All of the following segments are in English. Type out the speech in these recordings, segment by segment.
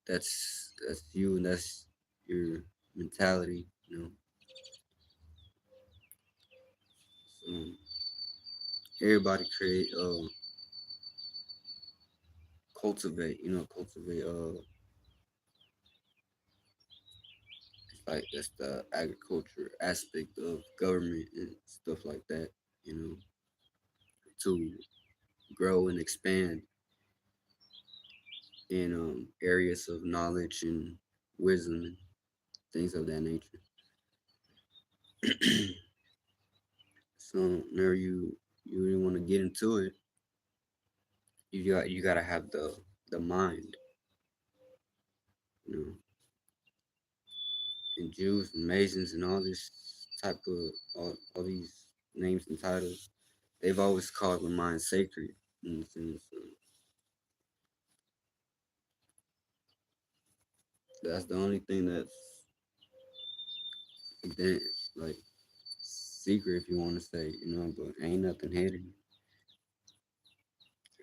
that's you, and that's your mentality. So everybody create, cultivate. Cultivate. Like that's the agriculture aspect of government and stuff like that. You know, to grow and expand in areas of knowledge and wisdom and things of that nature. So whenever you really want to get into it, you gotta have the mind, you know, and Jews and Masons and all this type of all these names and titles. They've always called the mind sacred in a sense. So that's the only thing that's then like secret, if you want to say, but ain't nothing hidden.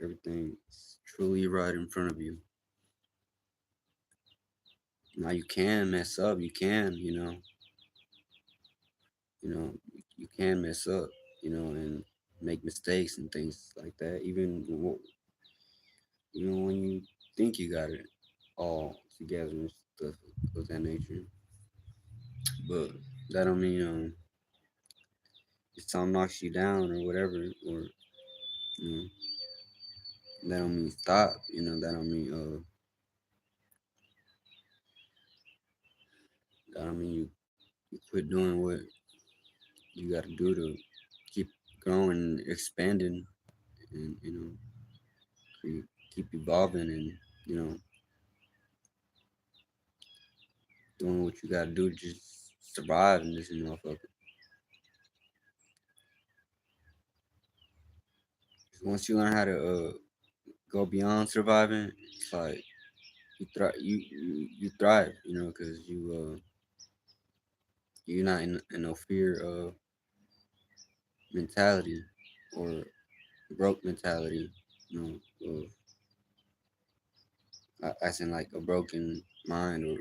Everything's truly right in front of you. Now you can mess up. You can mess up, and make mistakes and things like that. Even when you think you got it all together and stuff of that nature. But that don't mean if something knocks you down or whatever, or you know, that don't mean stop. That don't mean that don't mean you quit doing what you got to do to keep growing, expanding, and keep evolving, and you know doing what you got to do to just survive in this motherfucker. 'Cause once you learn how to go beyond surviving, it's like you thrive, because you're not in no fear of mentality or broke mentality, of as in like a broken mind, or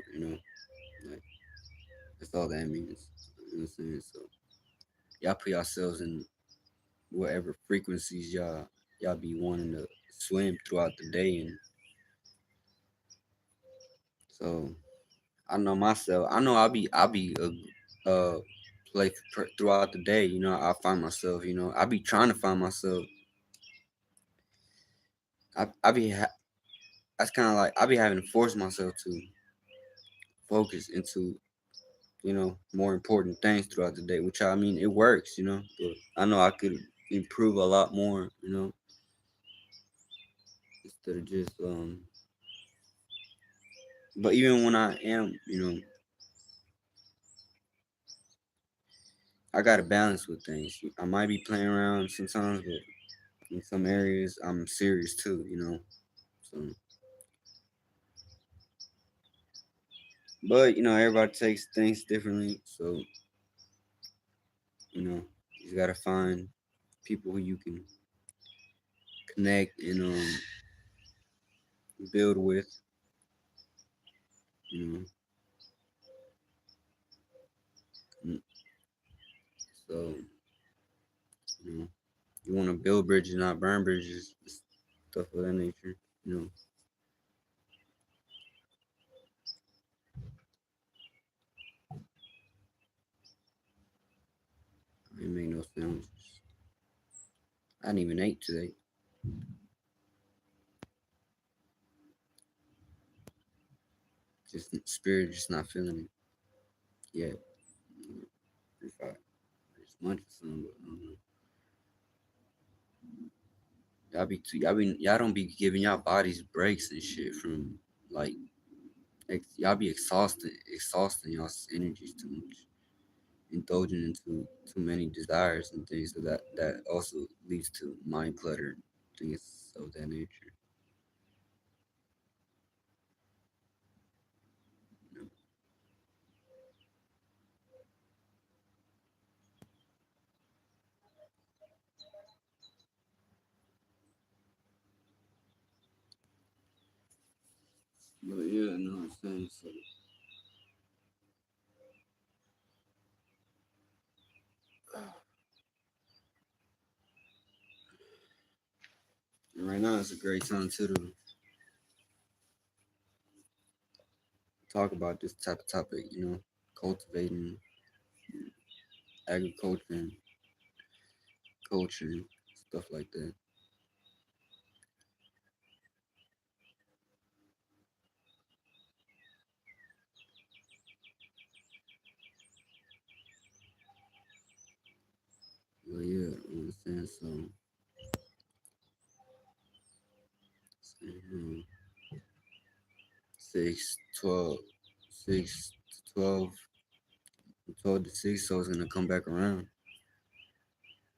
like that's all that means. You know what I'm saying? So y'all put yourselves in whatever frequencies y'all be wanting to swim throughout the day, and so I know myself. I know I'll be play throughout the day. I find myself. I be trying to find myself. I be that's kind of like I be having to force myself to focus into more important things throughout the day. Which I mean it works. But I know I could improve a lot more. Instead of just But even when I am, I got to balance with things. I might be playing around sometimes, but in some areas I'm serious too. So, but everybody takes things differently. So you just gotta find people who you can connect and build with. You know, Mm, so you know you want to build bridges, not burn bridges, stuff of that nature. You know, I didn't make no sandwiches. I didn't even ate today. Just spirit, just not feeling it yet. If I just munch or something, but y'all don't be giving y'all bodies breaks and shit from like y'all be exhausting y'all's energies too much, indulging into too many desires and things, so that also leads to mind clutter, things of that nature. You know? But yeah, no, I'm saying so. And right now, it's a great time too to talk about this type of topic. Cultivating agriculture and culture and stuff like that. But yeah, I'm saying so. um, 6, 12, 6 to 12 to 6, so it's gonna come back around.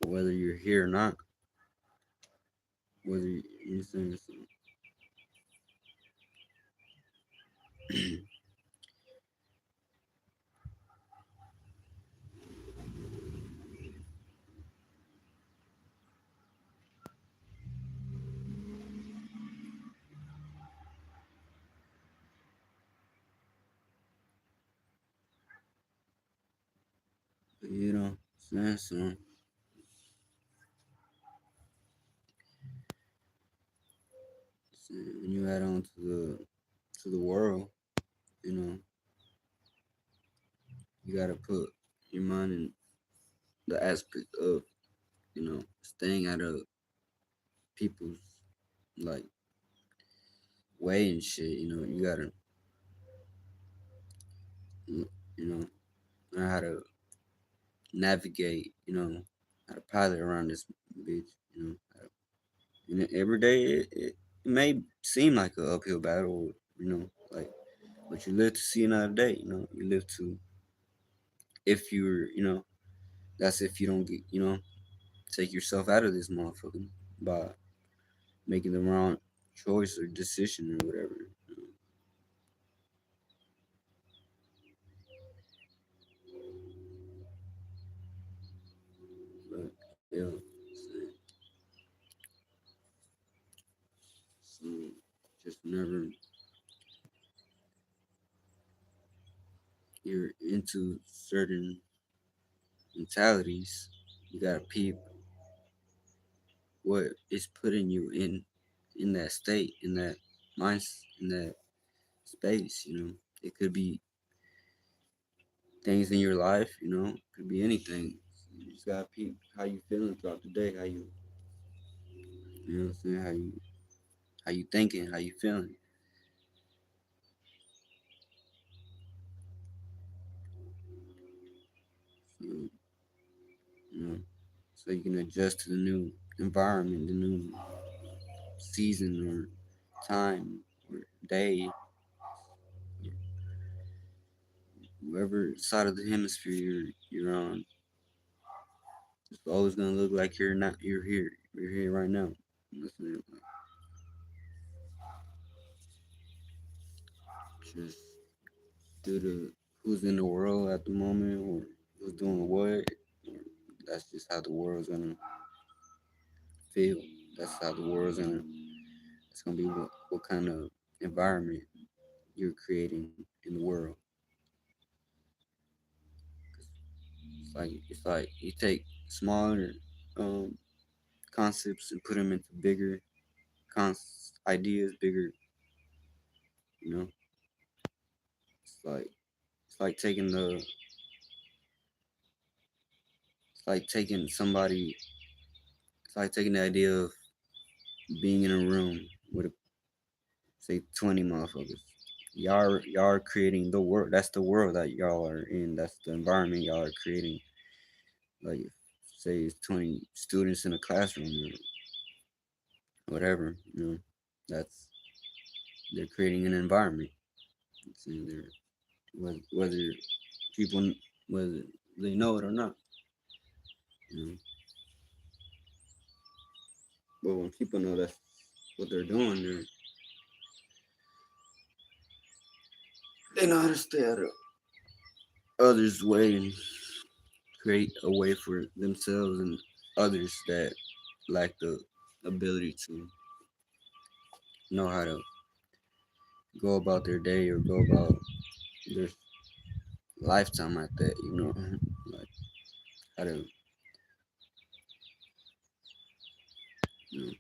Whether you're here or not, whether you saying so. But saying so. When you add on to the world, you know, you gotta put your mind in the aspect of, staying out of people's like way and shit. You gotta, you know, learn how to navigate. How to pilot around this bitch. And every day it may seem like an uphill battle. Like, but you live to see another day. You live to, if you're, that's if you don't get, take yourself out of this motherfucker by making the wrong choice or decision or whatever. But yeah, so just whenever you're into certain mentalities, you gotta peep what is putting you in that state, in that mind, in that space. It could be things in your life. It could be anything. You just gotta peep how you feeling throughout the day, how you know what I'm saying, how you thinking, how you feeling. So, you know, so you can adjust to the new environment, the new season or time or day, whatever side of the hemisphere you're on. It's always gonna look like you're not. You're here. You're here right now. Listen, just due to who's in the world at the moment or who's doing what. That's just how the world's gonna feel. That's how the world's gonna. It's gonna be what kind of environment you're creating in the world. It's like you take smaller um, concepts and put them into bigger ideas, bigger. You know, it's like it's like taking the it's like taking somebody. It's like taking the idea of being in a room with say 20 motherfuckers. Y'all are creating the world. That's the world that y'all are in. That's the environment y'all are creating. Like say it's 20 students in a classroom or whatever. That's they're creating an environment. It's in there, whether people whether they know it or not. You know, but when people know that's what they're doing, they know how to stay out of others' way and create a way for themselves and others that lack the ability to know how to go about their day or go about their lifetime like that, you know. Like how to, you know,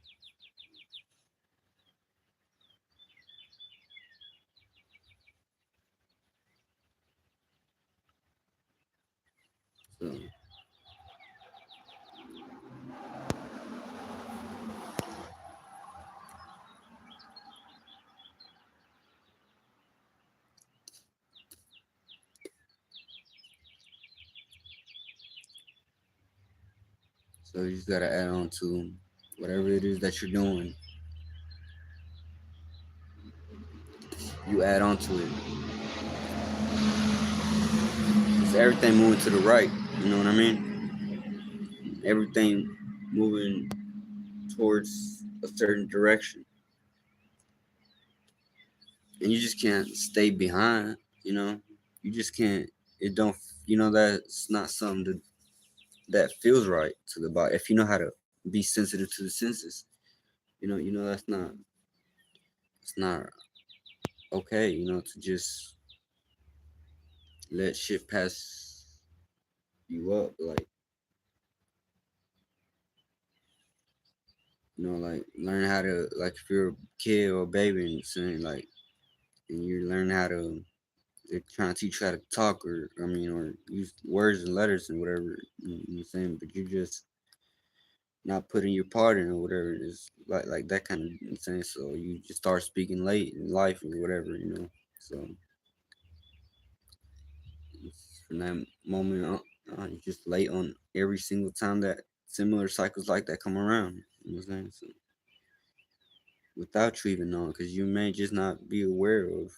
so you just gotta add on to whatever it is that you're doing. You add on to it. It's everything moving to the right. You know what I mean? Everything moving towards a certain direction, and you just can't stay behind. You know, you just can't. It don't. You know that's not something that feels right to the body. If you know how to be sensitive to the senses, you know that's not. It's not okay. You know to just let shit pass you up. Like like learn how to like if you're a kid or a baby and saying like and you learn how to they're trying to teach you how to talk or I mean or use words and letters and whatever you're saying, but you just not putting your part in or whatever it is like that kind of insane. So you just start speaking late in life or whatever, So from that moment on, you just late on every single time that similar cycles like that come around. You know what I'm saying? So without you even knowing, because you may just not be aware of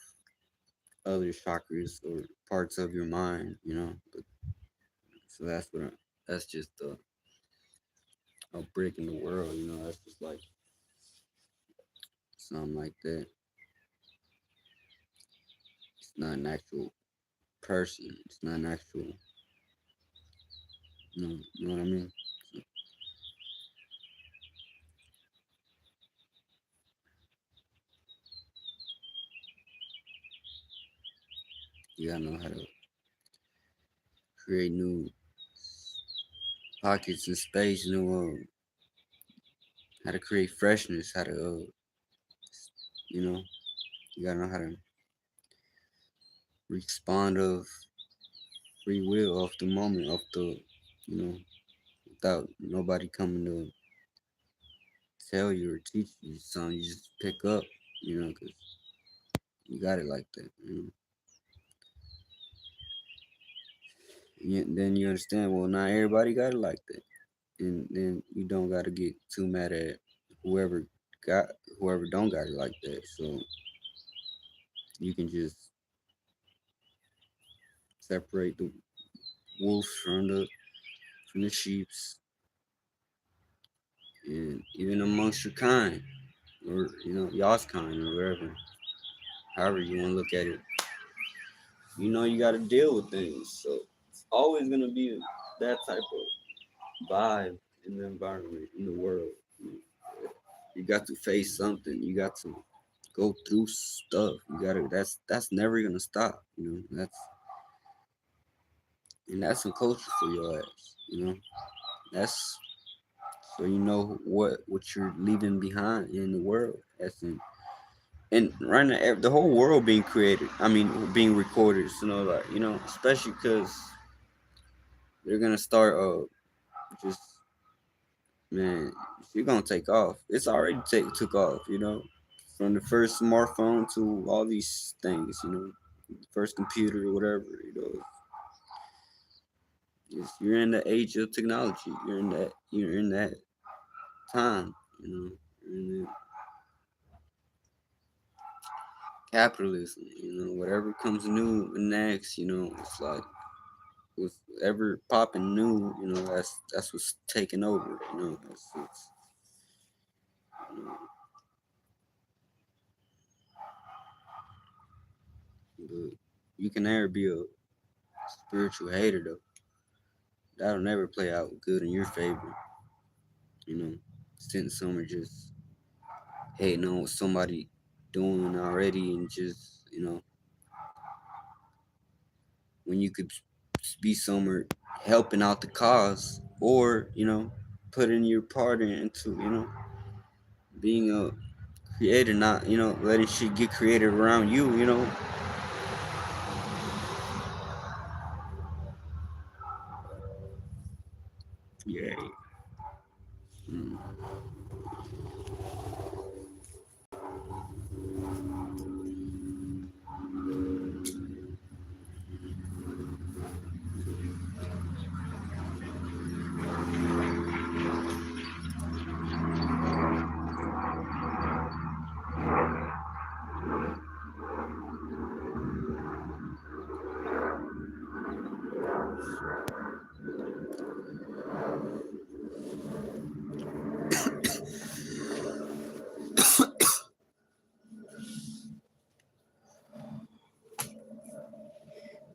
other chakras or parts of your mind. But, so that's just a brick in the world. That's just like something like that. It's not an actual person. It's not an actual, you know what I mean? So you gotta know how to create new pockets and space, how to create freshness, how to, you know, you gotta know how to respond of free will, of the moment, of without nobody coming to tell you or teach you something. You just pick up, because you got it like that. Then you understand. Well, not everybody got it like that, and then you don't got to get too mad at whoever got whoever don't got it like that. So you can just separate the wolves from the sheep's, and even amongst your kind, or y'all's kind, or whatever. However you want to look at it, you got to deal with things. So it's always gonna be that type of vibe in the environment in the world. You got to face something. You got to go through stuff. You gotta. That's never gonna stop. That's some culture for your ass. That's so you know what you're leaving behind in the world. That's in and right now the whole world being created. I mean, being recorded. So like especially because they're gonna start just man, you're gonna take off. It's already took off. From the first smartphone to all these things. First computer or whatever. You're in the age of technology. You're in that time. You're in the capitalism. Whatever comes new next. It's like whatever popping new. That's what's taking over. You know, but you can never be a spiritual hater though. That'll never play out good in your favor. Sitting somewhere just hating on somebody. doing already, and just when you could be somewhere helping out the cause, or putting your part into being a creator, not letting shit get created around you. Yeah. Mm.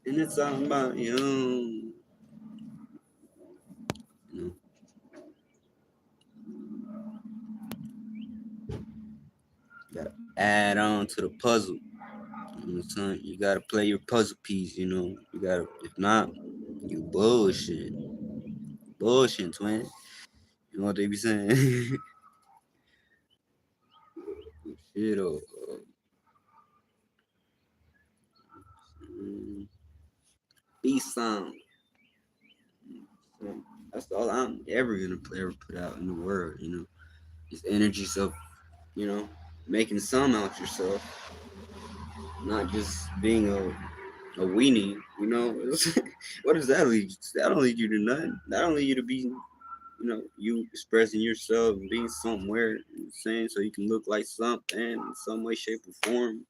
And it's all about you know gotta add on to the puzzle. Son, you gotta play your puzzle piece. You gotta. If not, you bullshit, twin. You know what they be saying? Shit, mm, be some. That's all I'm ever gonna ever put out in the world. It's energies of you know making some out yourself, not just being a weenie. What does that lead you to? That don't lead you to nothing. That don't lead you to be you expressing yourself and being somewhere. You know what I'm saying, so you can look like something in some way, shape, or form.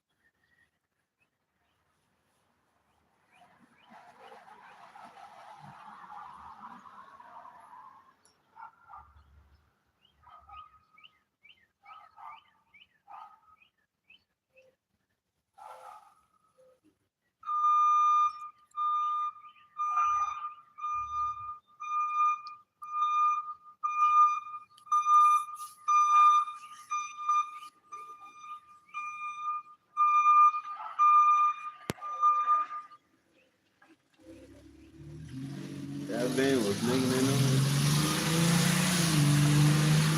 That band was making that noise.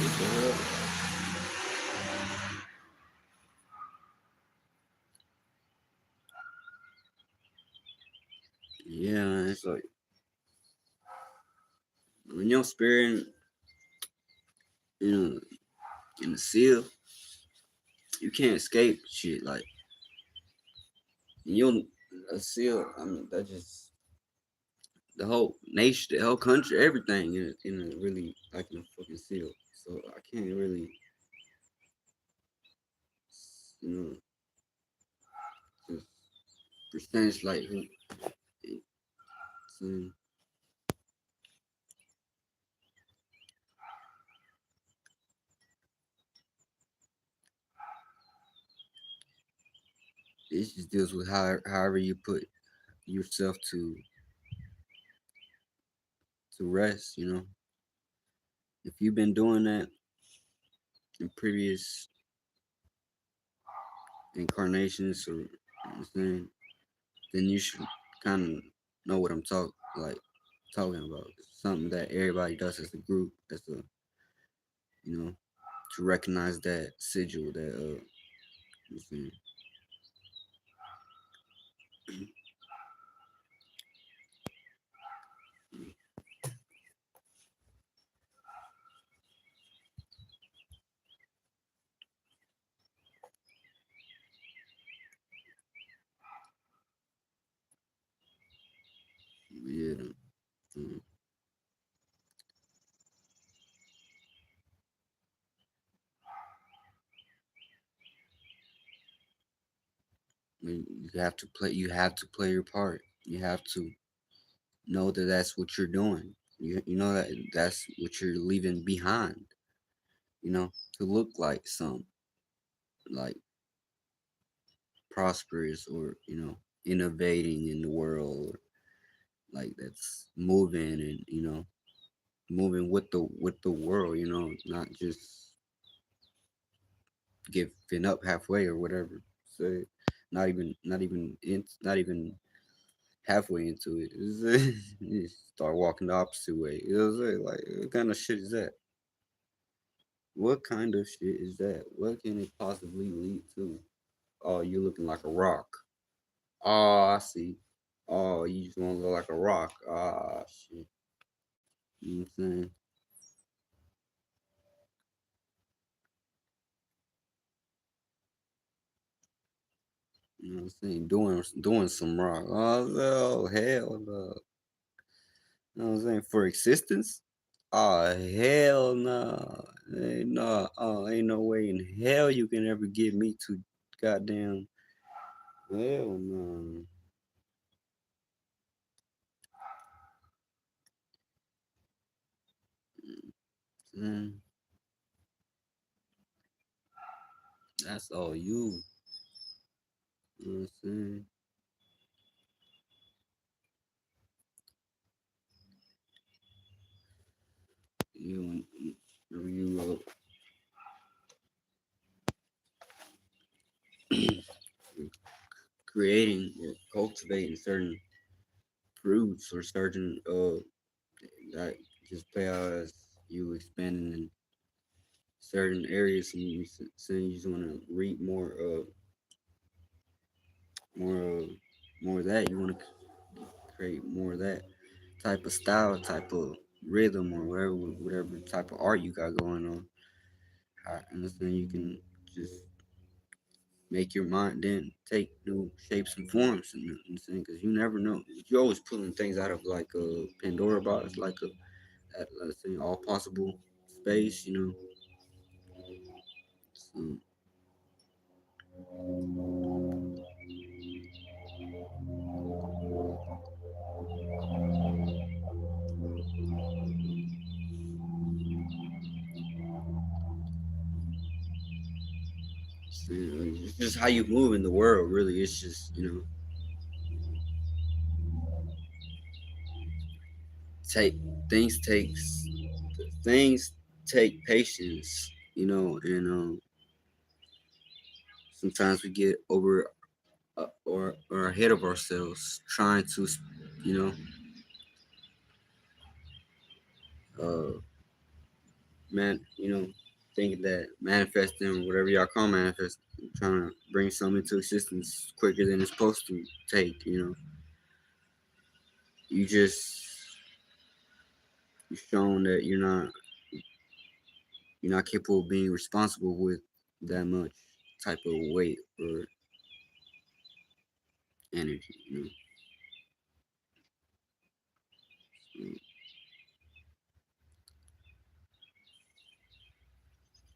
What the hell? Yeah, man, it's like when your spirit, you know, in the seal, you can't escape shit. Like you'll a seal. I mean, that just the whole nation, the whole country, everything in a really like in a fucking seal. So I can't really, you know, just percentage like who. So it just deals with however you put yourself to rest. If you've been doing that in previous incarnations, or saying, then you should kind of know what I'm talking about. It's something that everybody does as a group, as a you know, to recognize that sigil, that you saying, yeah. um, you have to play. You have to play your part. You have to know that that's what you're doing. You know that that's what you're leaving behind. To look like some like prosperous, or innovating in the world, or like that's moving, and moving with the world, not just giving up halfway or whatever. So not even halfway into it. You start walking the opposite way. You know what I'm saying? Like, what kind of shit is that? What kind of shit is that? What can it possibly lead to? Oh, you're looking like a rock. Oh, I see. Oh, you just want to look like a rock. Ah, shit. You know what I'm saying? You know what I'm saying? Doing some rock. Oh, no, hell no. You know what I'm saying? For existence? Oh, hell no. Ain't no, ain't no way in hell you can ever get me to goddamn. Hell no. Mm, that's all you. You know what I'm saying? You, you creating or cultivating certain fruits or certain that just play out as you expanding in certain areas and saying you just want to reap more more of that. You want to create more of that type of style, type of rhythm, or whatever type of art you got going on. And then you can just make your mind then take new shapes and forms, and because you never know. You're always pulling things out of like a Pandora box, like let's say all possible space, you know. So, it's just how you move in the world. Really, it's just take things takes things take patience, and sometimes we get over or ahead of ourselves trying to, you know, uh, thinking that manifesting whatever y'all call manifest, trying to bring something into existence quicker than it's supposed to take. You just you've shown that you're not capable of being responsible with that much type of weight or energy.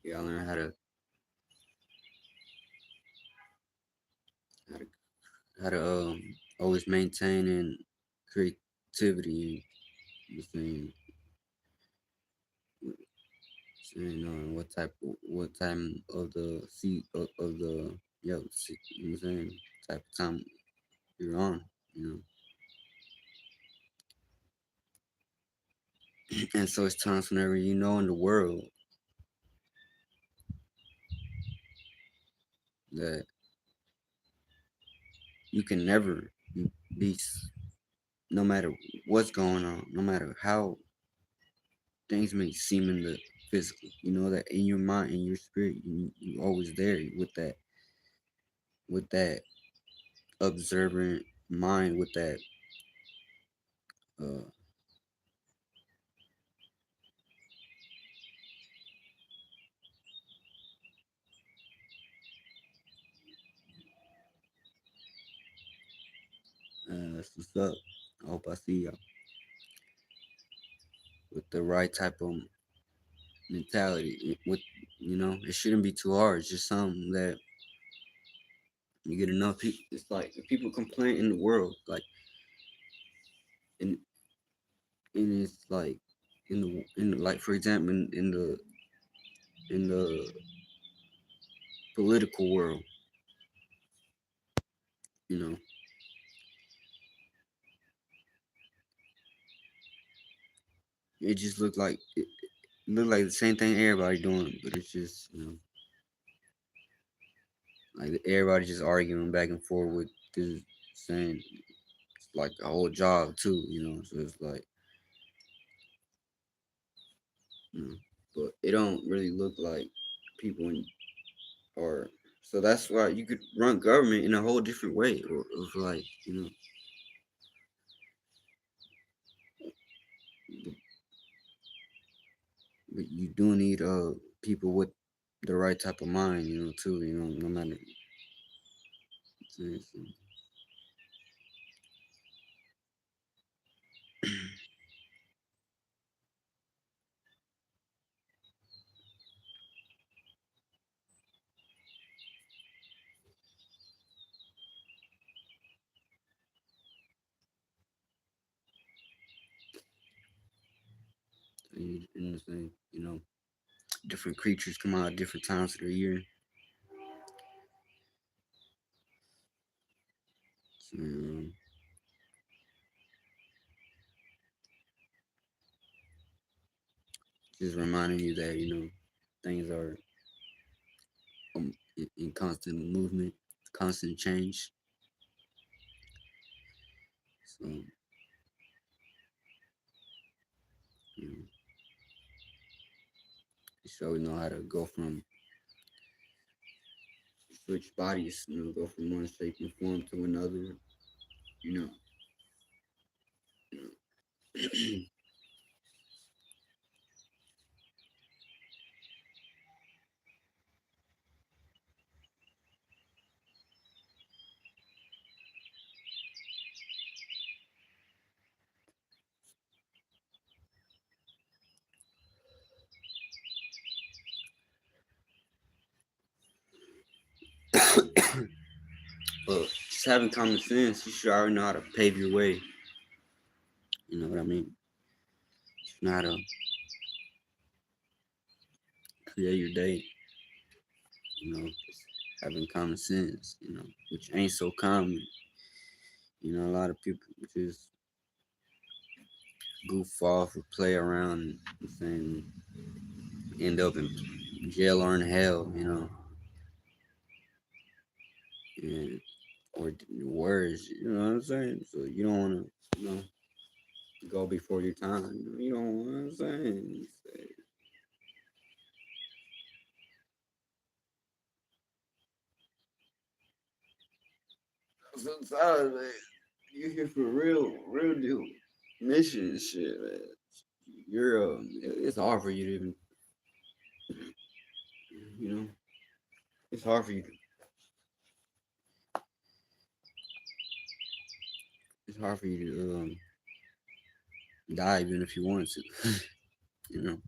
You gotta learn how to how to always maintain and creativity. You saying, what time of the seat of the you know what I'm saying, type of time you're on, you know. And so it's times whenever you know in the world that you can never be, no matter what's going on, no matter how things may seem in the physical, you know that in your mind, in your spirit, you always there with that observant mind, with that uh that's what's up. I hope I see y'all with the right type of mentality. With it shouldn't be too hard. It's just something that you get enough people. It's like if people complain in the world, like in and it's like like for example in the political world, you know, it just looked like the same thing everybody doing, but it's just Like everybody just arguing back and forth with this saying it's like a whole job too, So it's like, but it don't really look like people or so that's why you could run government in a whole different way, or of like, but you do need people with the right type of mind, too, no matter. In the same, different creatures come out at different times of the year. So, just reminding you that things are in constant movement, constant change. So you know, so we know how to go from switch bodies, go from one shape and form to another. You know, but just having common sense, you should already know how to pave your way. You know what I mean? You should know how to create your day. Just having common sense. Which ain't so common. A lot of people just goof off or play around and saying end up in jail or in hell, and or worse, you know what I'm saying? So you don't want to, go before your time. You know what I'm saying? Sometimes, man, you here for real deal mission and shit, man. It's hard for you to even, you know, it's hard for you to, it's hard for you to die even if you wanted to, you know.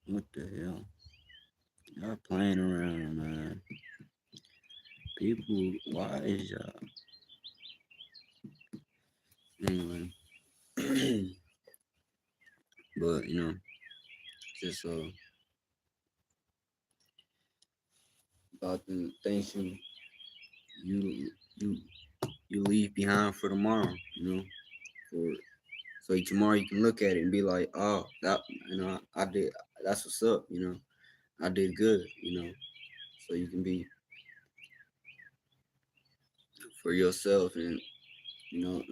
What the hell? Y'all playing around, man. People, why is y'all? Anyway, but just about the things you you you leave behind for tomorrow. For so tomorrow you can look at it and be like, oh, that I did. That's what's up. I did good. So you can be for yourself and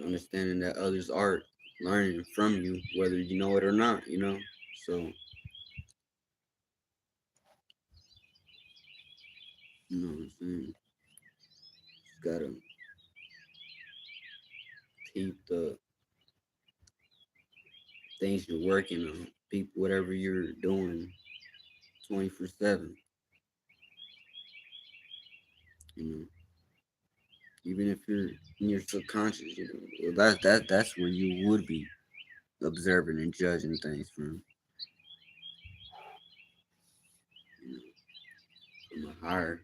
understanding that others are learning from you, whether you know it or not. So you know what I'm saying. Just gotta keep the things you're working on, people, whatever you're doing, 24/7. You know, even if you're in your subconscious, well, that's where you would be observing and judging things from. higher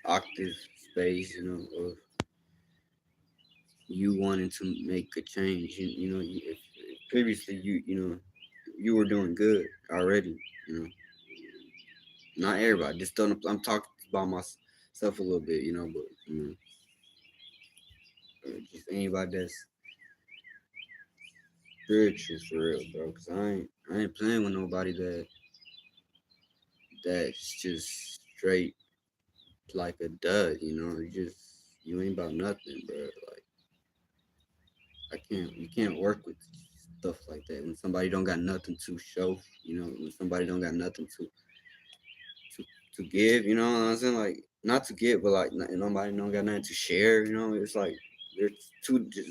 octave space, of you wanting to make a change. If previously you were doing good already. Not everybody. Just don't. I'm talking about myself a little bit, but just anybody that's spiritual for real, bro. Cause I ain't playing with nobody that's just straight like a dud. You ain't about nothing, bro. Like you can't work with stuff like that when somebody don't got nothing to show. When somebody don't got nothing to to give. You know what I'm saying? Like not to give, but like nobody don't got nothing to share. It's like they're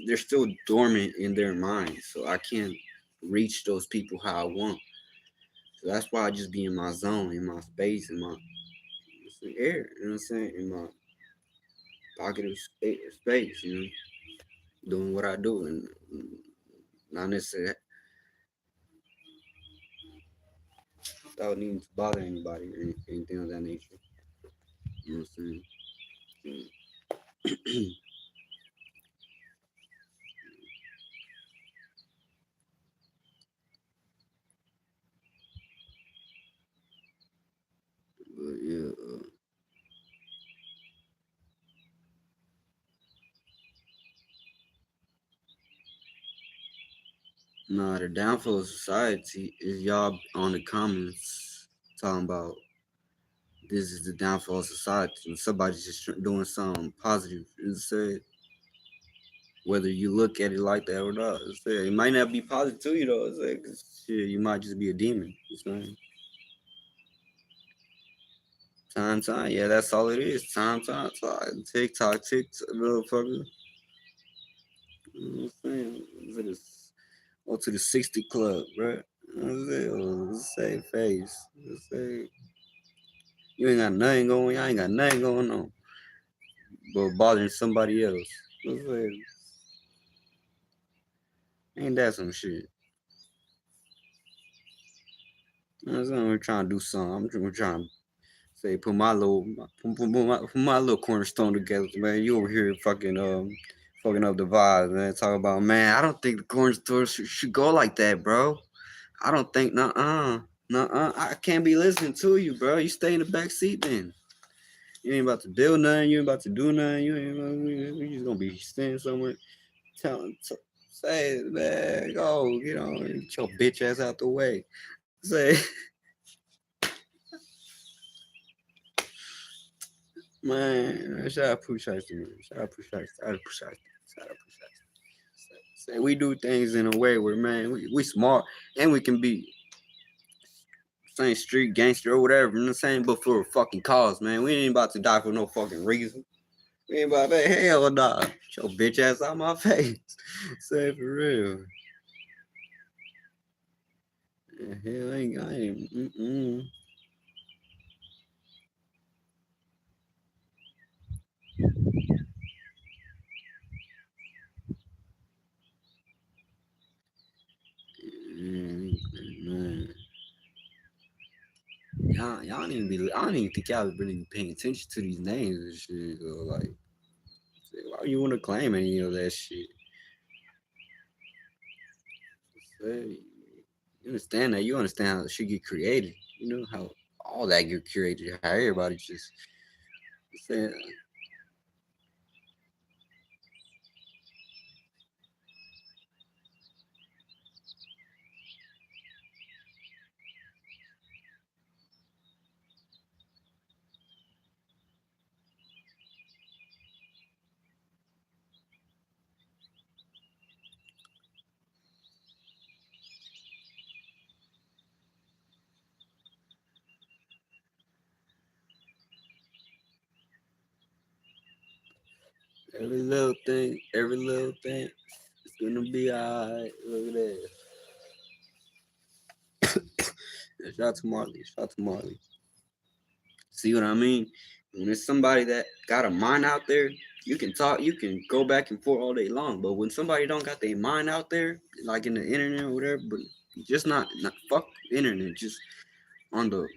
they're still dormant in their minds. So I can't reach those people how I want. So that's why I just be in my zone, in my space, in my air. You know what I'm saying? In my pocket of space. Doing what I do and not necessarily without needing to bother anybody or anything of that nature. You know what I'm saying? But yeah, nah, the downfall of society is y'all on the comments talking about this is the downfall of society. And somebody's just doing something positive. Instead, whether you look at it like that or not, it might not be positive to you though. Shit, you might just be a demon. Time. Yeah, that's all it is. Time. TikTok, motherfucker. You know what I'm saying? Go to the 60 club, bro. You know what I'm saying? Say face. Say you ain't got nothing going. I ain't got nothing going on, but bothering somebody else. You know what I'm saying? Ain't that some shit? You know what I'm saying? We're trying to do something. We're trying to say put my little cornerstone together, man. You over here fucking up the vibes, man. Talk about, man. I don't think the cornerstone should go like that, bro. I don't think, nuh-uh. I can't be listening to you, bro. You stay in the back seat then. You ain't about to build nothing. You ain't about to do nothing. You ain't. We just gonna be staying somewhere. Say, man, go get your bitch ass out the way. Say, man, shout out Pooh Shiesty, man. Shout out Pooh Shiesty. Shout out Pooh Shiesty. Shout out Pooh Shiesty. Say, we do things in a way where, man, we smart and we can be saying street gangster or whatever. You know what I'm saying? But for a fucking cause, man. We ain't about to die for no fucking reason. We ain't about that. Hell nah. Get your bitch ass out my face. Say for real. Hell, I ain't. Man. Y'all don't even be. I don't even think y'all really be paying attention to these names and shit. Like, why you want to claim any of that shit? Say, you understand that? You understand how shit get created? You know how all that get created? How everybody just saying. Every little thing, it's gonna be alright. Look at that. Shout out to Marley. Shout out to Marley. See what I mean? When it's somebody that got a mind out there, you can talk, you can go back and forth all day long. But when somebody don't got their mind out there, like in the internet or whatever, but just not fuck the internet, just on the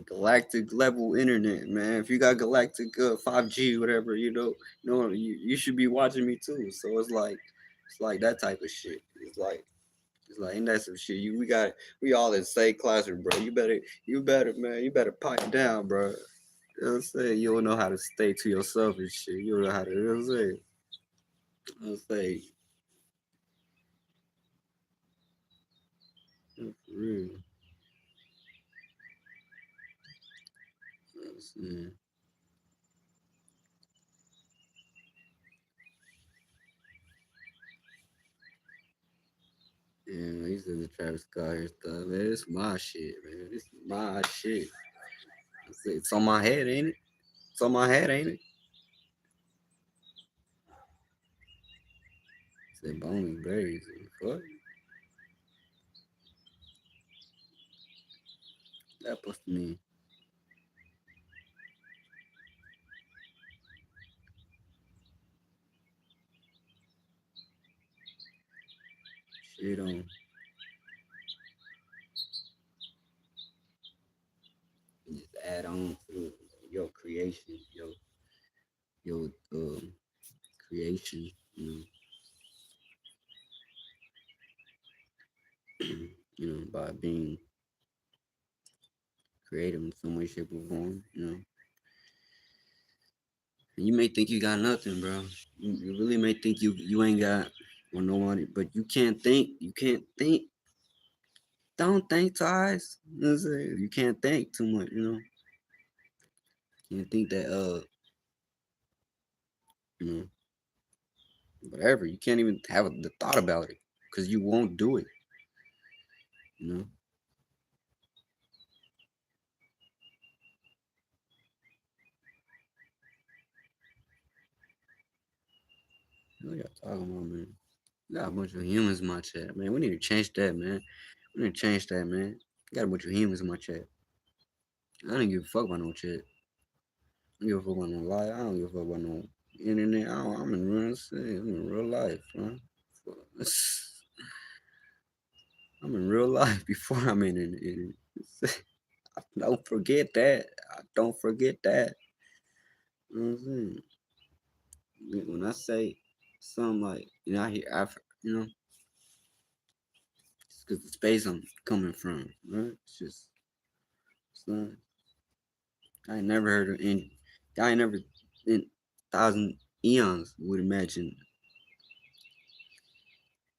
galactic level internet, man. If you got galactic 5G, whatever, you should be watching me too. So it's like that type of shit. It's like ain't that some shit? We all in the same classroom, bro. You better pipe down, bro. You know what I'm saying? You don't know how to stay to yourself and shit. You don't know how to, you know what I'm saying? I'm saying, for real. I'm saying, yeah, he said the Travis Scott here stuff, man. It's my shit, man. This is my shit. It's on my head, ain't it? It's on my head, ain't it? Said bony berries. What? That supposed to mean shit on just add on to your creation, your creation, by being creative in some way, shape, or form, And you may think you got nothing, bro. You really may think you ain't got or no money, but you can't think. You can't think. Don't think twice. You know what I'm saying? You can't think too much, You can't think that you know, whatever. You can't even have the thought about it because you won't do it, you know. What y'all talking about, man? We got a bunch of humans in my chat, man. We need to change that, man. We need to change that, man. Got a bunch of humans in my chat. I don't give a fuck about no chat. I don't give a fuck about no lie. I don't give a fuck about no internet. I'm in real shit. I'm in real life, man. I'm in real life before I'm in it. Don't forget that. Don't forget that. You know what I'm saying? When I say something like, I hear Africa, it's because the space I'm coming from, right? It's not, I ain't never heard of any, I ain't never in thousand eons would imagine,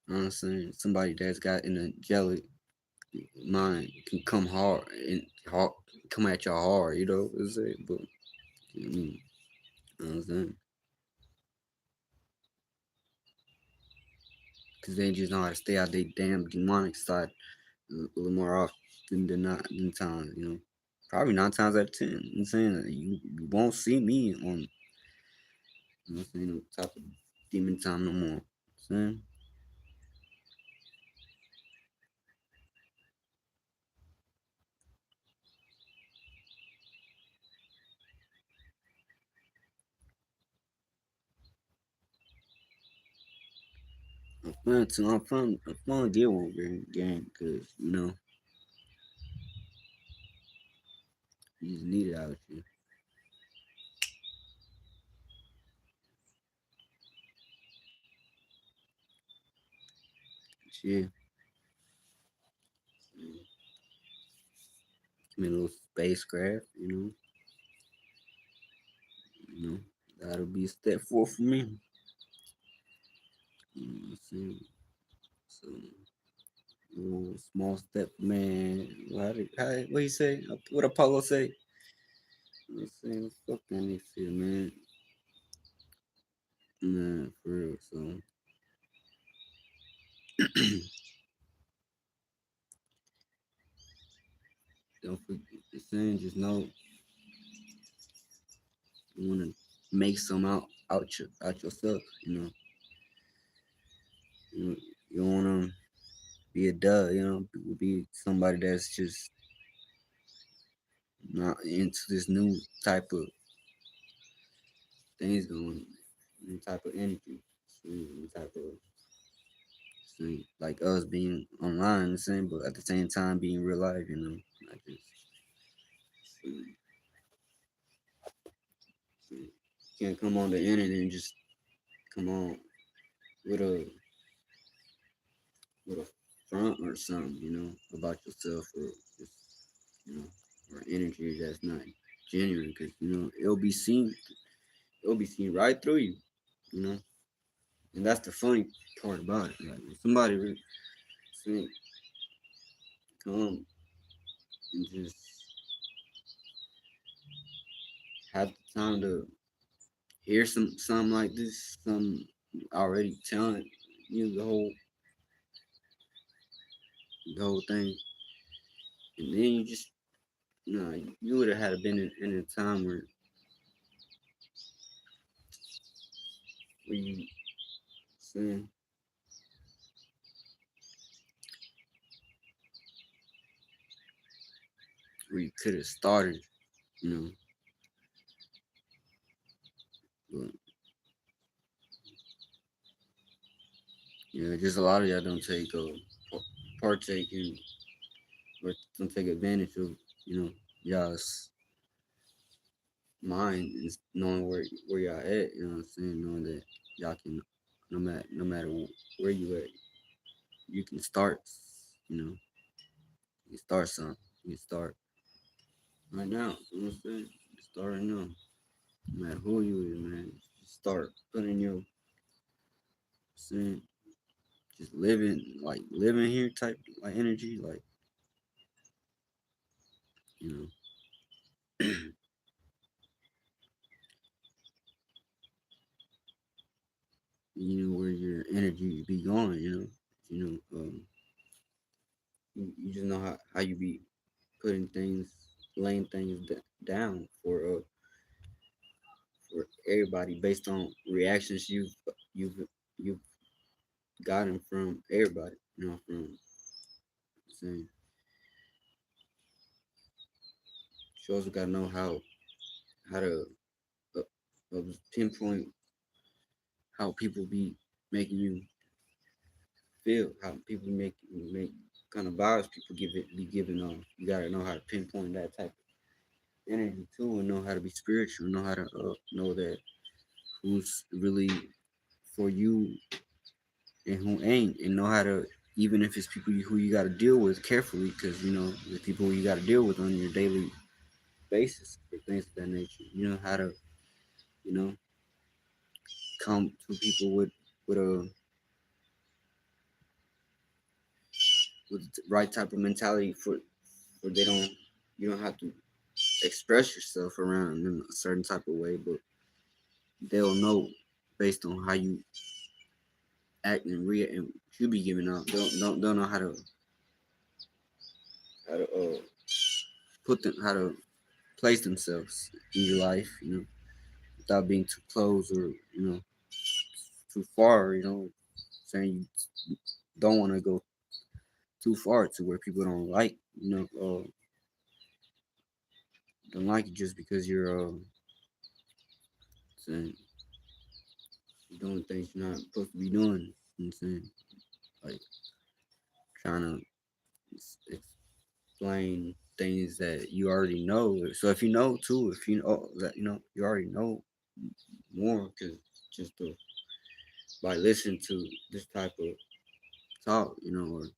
you know what I'm saying? Somebody that's got an angelic mind can come hard and hard, come at y'all hard, what I'm saying? But, you know what I'm saying? Because they just know how to stay out their damn demonic side a little more often than not than times, Probably 9 times out of 10. I'm saying that you won't see me on I'm saying no type of demon time no more. I'm I'm fun to get one game because you just need it out here. Yeah, I mean a little spacecraft, you know that'll be a step forward for me. You know what I'm saying? So small step, man. What you say? What Apollo say? I'm saying, fuck that nigga, man. Man, for real. So, don't forget, saying, just know you want to make some out yourself. You, you want to be a dud. Be somebody that's just not into this new type of things going, new type of energy, new type of like us being online the same, but at the same time being real life. Like this. You can't come on the internet and just come on with a with a front or something, about yourself, or just, you know, or energy that's not genuine, because it'll be seen right through you, you know, and that's the funny part about it. Like when somebody say, come and just have the time to hear something like this, some already telling you the whole thing, and then you just you would have had been in a time where you saying where you could have started, you know, but just a lot of y'all don't take partake in, or don't take advantage of, y'all's mind, is knowing where y'all at. You know what I'm saying? Knowing that y'all can, no matter where you at, you can start. You know, you can start something. You can start right now. You know what I'm saying? You can start right now. No matter who you is, man. Just start putting your saying, just living here type like energy, like, you know. Where your energy be going, you just know how you be putting things, laying things down for everybody based on reactions you've you've gotten from everybody, from saying. You also gotta know how to pinpoint how people be making you feel, how people make kind of vibes people be giving off. You gotta know how to pinpoint that type of energy too, and know how to be spiritual, know how to know that who's really for you and who ain't, and know how to, even if it's people who you got to deal with carefully, because the people who you got to deal with on your daily basis or things of that nature. You know how to you know come to people with the right type of mentality, for they don't you don't have to express yourself around in a certain type of way, but they'll know based on how you act and react and you be giving up. They'll know how to put them how to place themselves in your life, without being too close, or too far. Saying you don't want to go too far to where people don't like you just because you're saying you're doing things you're not supposed to be doing. You know what I'm saying? Like trying to explain things that you already know. So if you know too, if you know that you already know more, because just by listening to this type of talk, or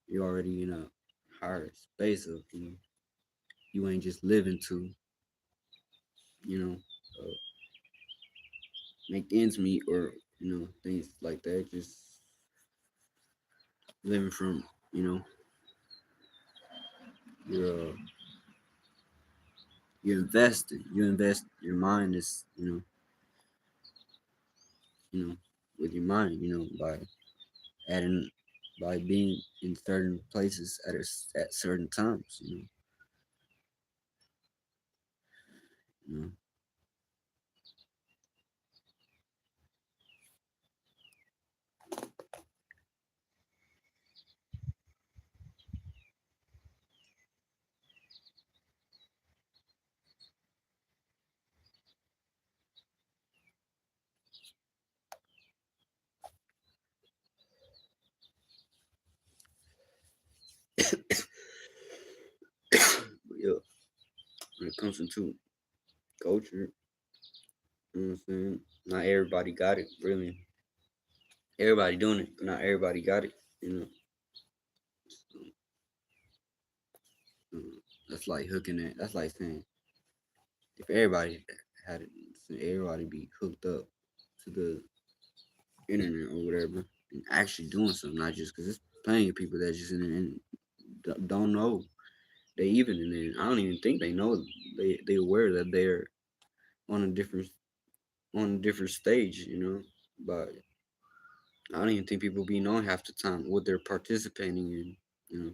you're already in a higher space of, you ain't just living to, you know, uh, make ends meet, or things like that. Just living from, you're you invest your mind is, with your mind, by adding by being in certain places at certain times, you know. But yeah, comes into culture. You know what I'm saying? Not everybody got it, really. Everybody doing it, but not everybody got it. You know, Mm, that's like hooking it. That's like saying if everybody had it, so everybody be hooked up to the internet or whatever, and actually doing something, not just because there's plenty of people that just in the don't know they even in there. I don't even think they know they aware that they're on a different on a different stage, you know. But I don't even think people be knowing half the time what they're participating in, you know.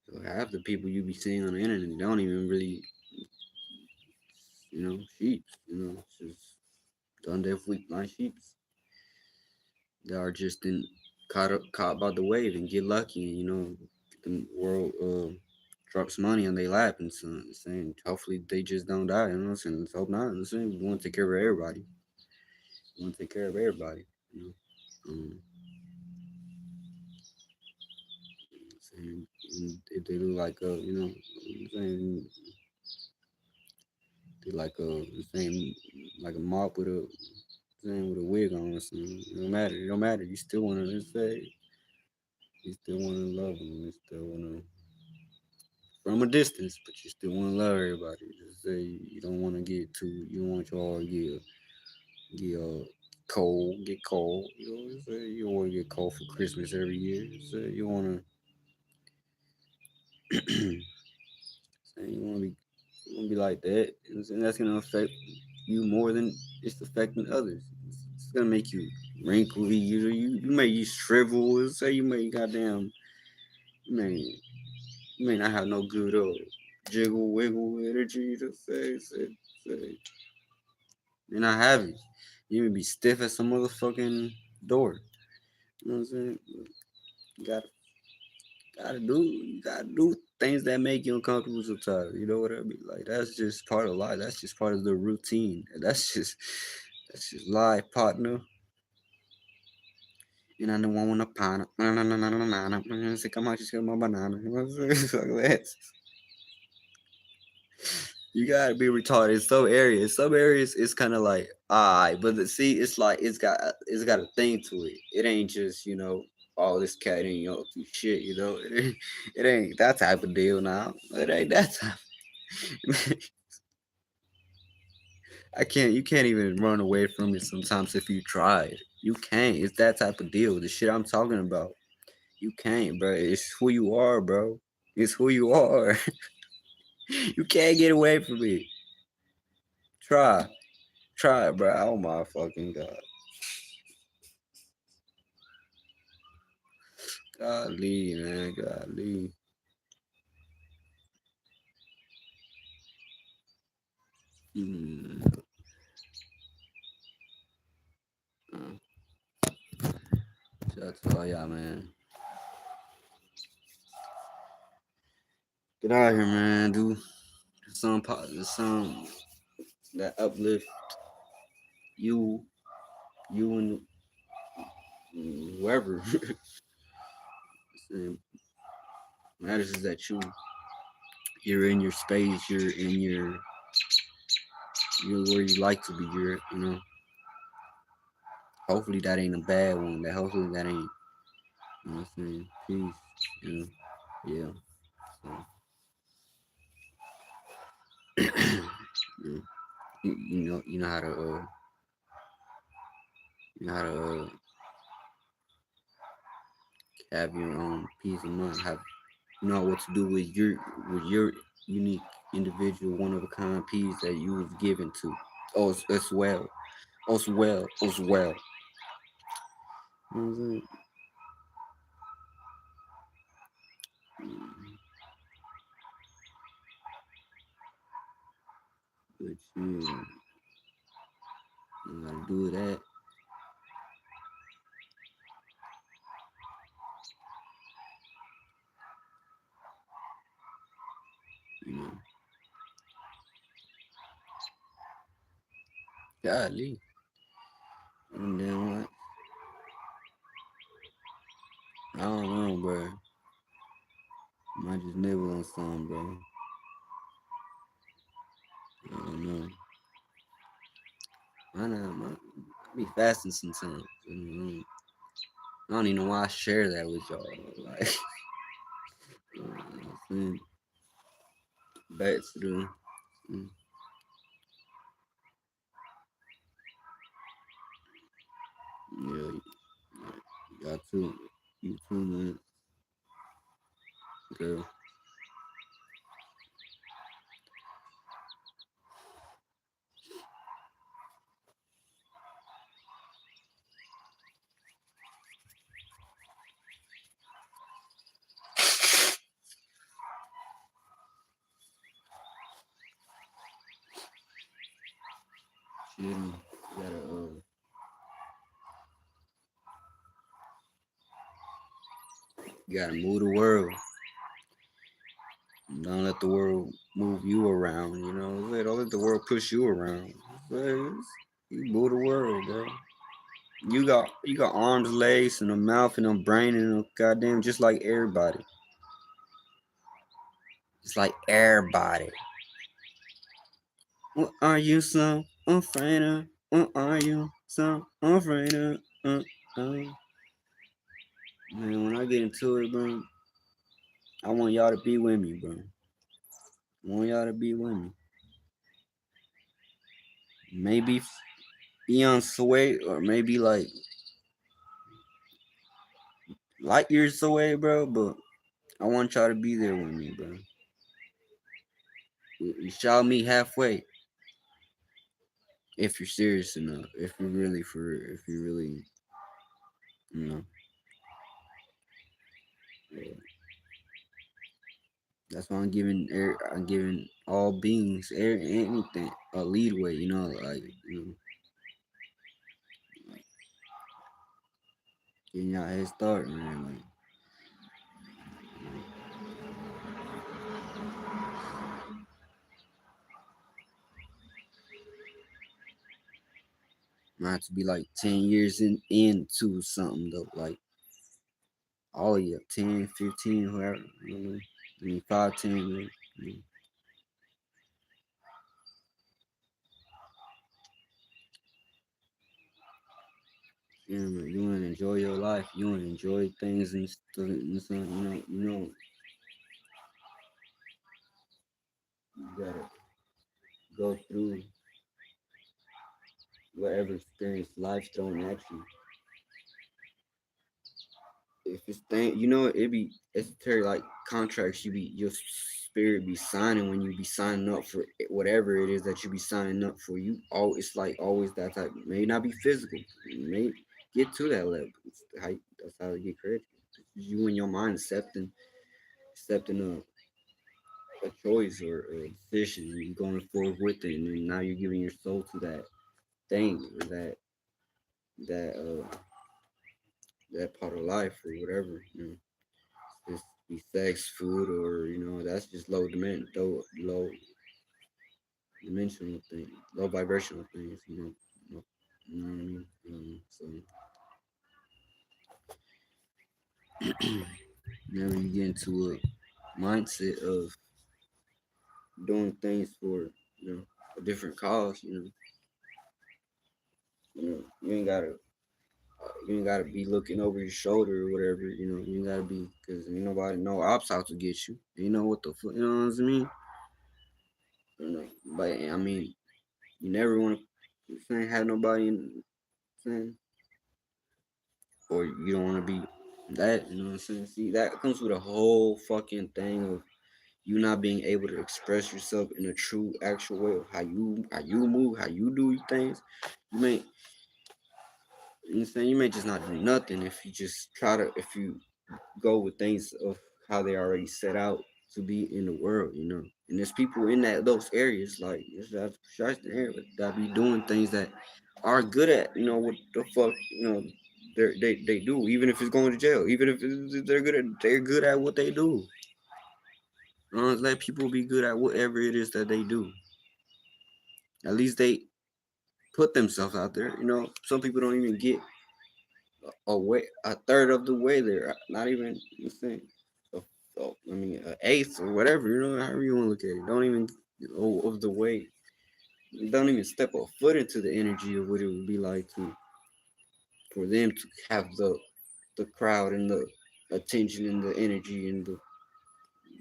So half the people you be seeing on the internet don't even really, sheep. It's just done deaf weak blind sheeps. They are just caught by the wave and get lucky, and the world drops money on their lap and saying hopefully they just don't die. You know what I'm saying? Let's hope not. I'm saying we want to take care of everybody. We want to take care of everybody. You know. Saying if they look like I'm saying they like saying like a mop with a saying with a wig on or something. It don't matter. It don't matter. You still want to say you still want to love them. You still want to from a distance, but you still want to love everybody. Just say you don't want to get too. You don't want your all get cold, get cold. You know what I'm saying? You don't want to get cold for Christmas every year. So you want to. You want to be like that. You know what I'm saying? That's gonna affect you more than it's affecting others. It's gonna make you wrinkly. You may shrivel. Say you may goddamn. You may you may not have no good jiggle wiggle energy to say. You're not having. You may be stiff as some motherfucking door. You know what I'm saying? You gotta do things that make you uncomfortable sometimes. You know what I mean? Like that's just part of life. That's just part of the routine. That's just life, partner. And I don't want a pineapple. No. Say, come on, just get my banana. You know what I'm saying? Like that. You gotta be retarded. In some areas it's kind of like, alright, but see, it's like it's got a thing to it. It ain't just all this cat ain't do shit. It ain't that type of deal now. It ain't that type. You can't even run away from it sometimes if you tried. You can't. It's that type of deal. The shit I'm talking about. You can't, bro. It's who you are, bro. It's who you are. You can't get away from it. Try. Try it, bro. Oh my fucking god. Golly, man. Golly. Mm. Shout out to all y'all, man. Get out here, man. Do some positive, some that uplift you, you and whoever. It matters is that you're in your space, you're where you like to be. Hopefully that ain't a bad one. Hopefully that ain't. You know what I'm saying? Peace. Yeah. So, yeah. You know how to have your own peace of mind. Have what to do with your unique individual one of a kind piece that you was given to. Oh, as well. As well. As well. You know what I'm saying? But you gotta do that. You know. Golly. And then what? I don't know, bro. I just nibble on some, bro. I don't know. I be fasting sometimes. I don't even know why I share that with y'all. Like, you know what I'm saying? Back to the. mm, Yeah, you got two. You 2 minutes, girl. You gotta, you gotta move the world. Don't let the world move you around. You know, don't let the world push you around. You move the world, bro. You got arms, legs, and a mouth, and a brain, and a goddamn just like everybody. It's like everybody. What are you so afraid of? What are you so afraid of? Man, when I get into it, bro, I want y'all to be with me, bro. I want y'all to be with me. Maybe beyond sway, or maybe like light years away, bro. But I want y'all to be there with me, bro. You shall meet halfway if you're serious enough. If you're really if you really, you know. Yeah. That's why I'm giving all beings, anything, a leadway. You know, like like getting y'all head start, man. Like, not to be like 10 years into something though. Like all of you, 10, 15, whoever. You know, I mean 5, 10, man. Yeah, man, you want to enjoy your life. You want to enjoy things and stuff. And stuff. You gotta go through whatever experience life's thrown at you. If it's thing, it be esoteric like contracts. Your spirit be signing when you be signing up for whatever it is that you be signing up for. It's like always that type. May not be physical. You may get to that level. That's how you get credit. You in your mind accepting a choice or a decision, and you're going forward with it, and then now you're giving your soul to that thing or that that part of life or whatever. Just be sex, food, or that's just low dimensional thing, low vibrational things. You know what I mean. So whenever you get into a mindset of doing things for a different cause, you ain't gotta be looking over your shoulder or whatever. You ain't gotta be because ain't nobody no ops out to get you. You know what the fuck? You know what I mean? But I mean, you never want to saying have nobody saying, or you don't want to be that. You know what I'm saying? See, that comes with a whole fucking thing of you not being able to express yourself in a true, actual way of how you move, how you do things. You may, you may just not do nothing if you just if you go with things of how they already set out to be in the world. And there's people in those areas like that's the area that be doing things that are good at what the fuck they do, even if it's going to jail, even if they're good at what they do. Let people be good at whatever it is that they do. At least they put themselves out there. Some people don't even get a third of the way there. Not even the same. So I mean, eighth or whatever, however you want to look at it. Don't even of the way. Don't even step a foot into the energy of what it would be like for them to have the crowd and the attention and the energy and the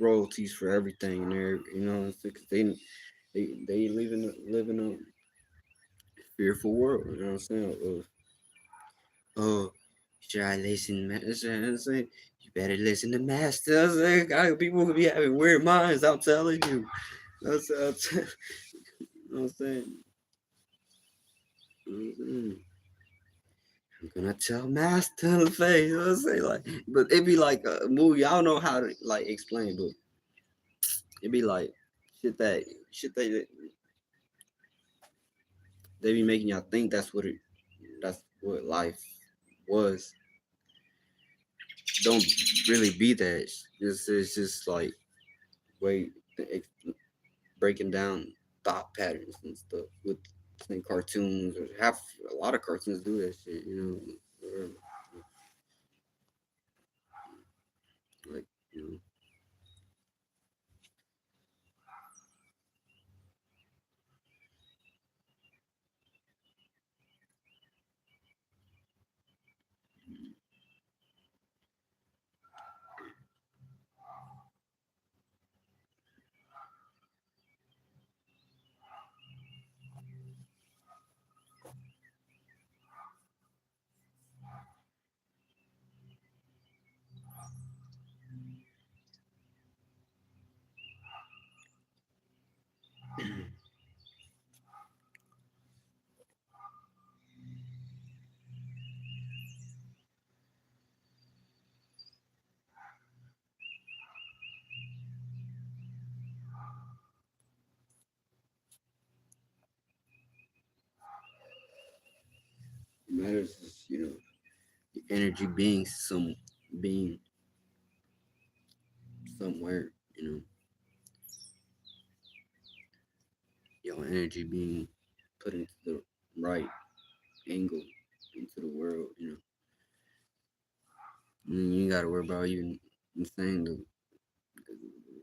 royalties for everything and there, because they live in a fearful world. You know what I'm saying? Oh, should I listen, master? I'm saying, you better listen to master. I'm saying, people could be having weird minds. I'm telling you. You know what I'm saying? I'm gonna tell master in the face. You know what I'm saying? Like, but it'd be like a movie. I don't know how to like explain, but it'd be like shit that they be making y'all think that's what life was. Don't really be that. It's just like wait breaking down thought patterns and stuff with cartoons or half a lot of cartoons do that shit, or, like you know it matters is energy being somewhere, your energy being put into the right angle into the world, you ain't gotta worry about even saying the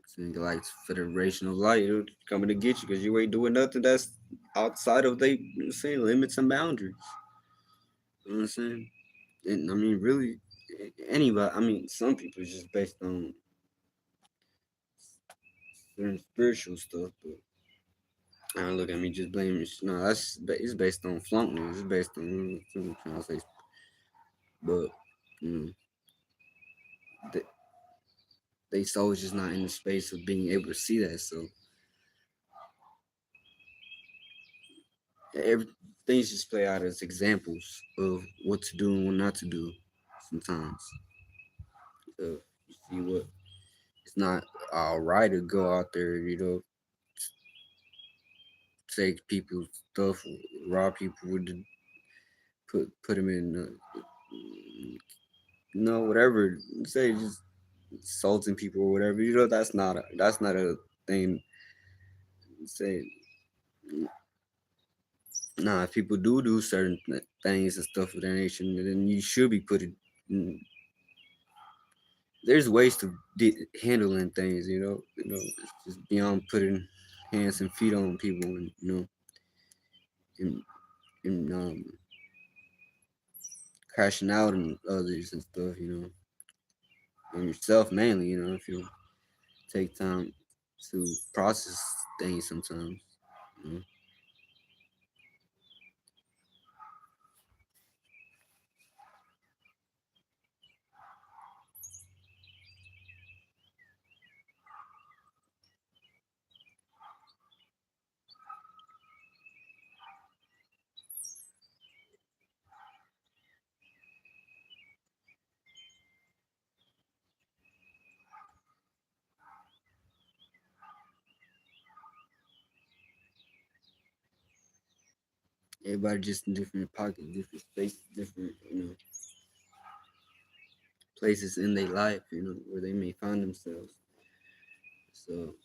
saying like Federation of Light coming to get you because you ain't doing nothing that's outside of they saying limits and boundaries. You know what I'm saying? And I mean, really, anybody. I mean, some people it's just based on certain spiritual stuff, but I don't look at me just blaming. No, it's based on flunking. It's based on what I'm trying to say, but you know, they, they soul just not in the space of being able to see that. So everything's just play out as examples of what to do and what not to do. Sometimes, you see what it's not all right to go out there, take people's stuff, rob people, put them in, whatever. Say just insulting people or whatever. That's not a thing. Say nah. If people do certain things and stuff of that nature, then you should be put it. There's ways to handling things. It's just beyond putting hands and feet on people and and, and crashing out on others and stuff. And yourself mainly. If you take time to process things sometimes. You know? Everybody just in different pockets, different spaces, different places in their life, where they may find themselves. So,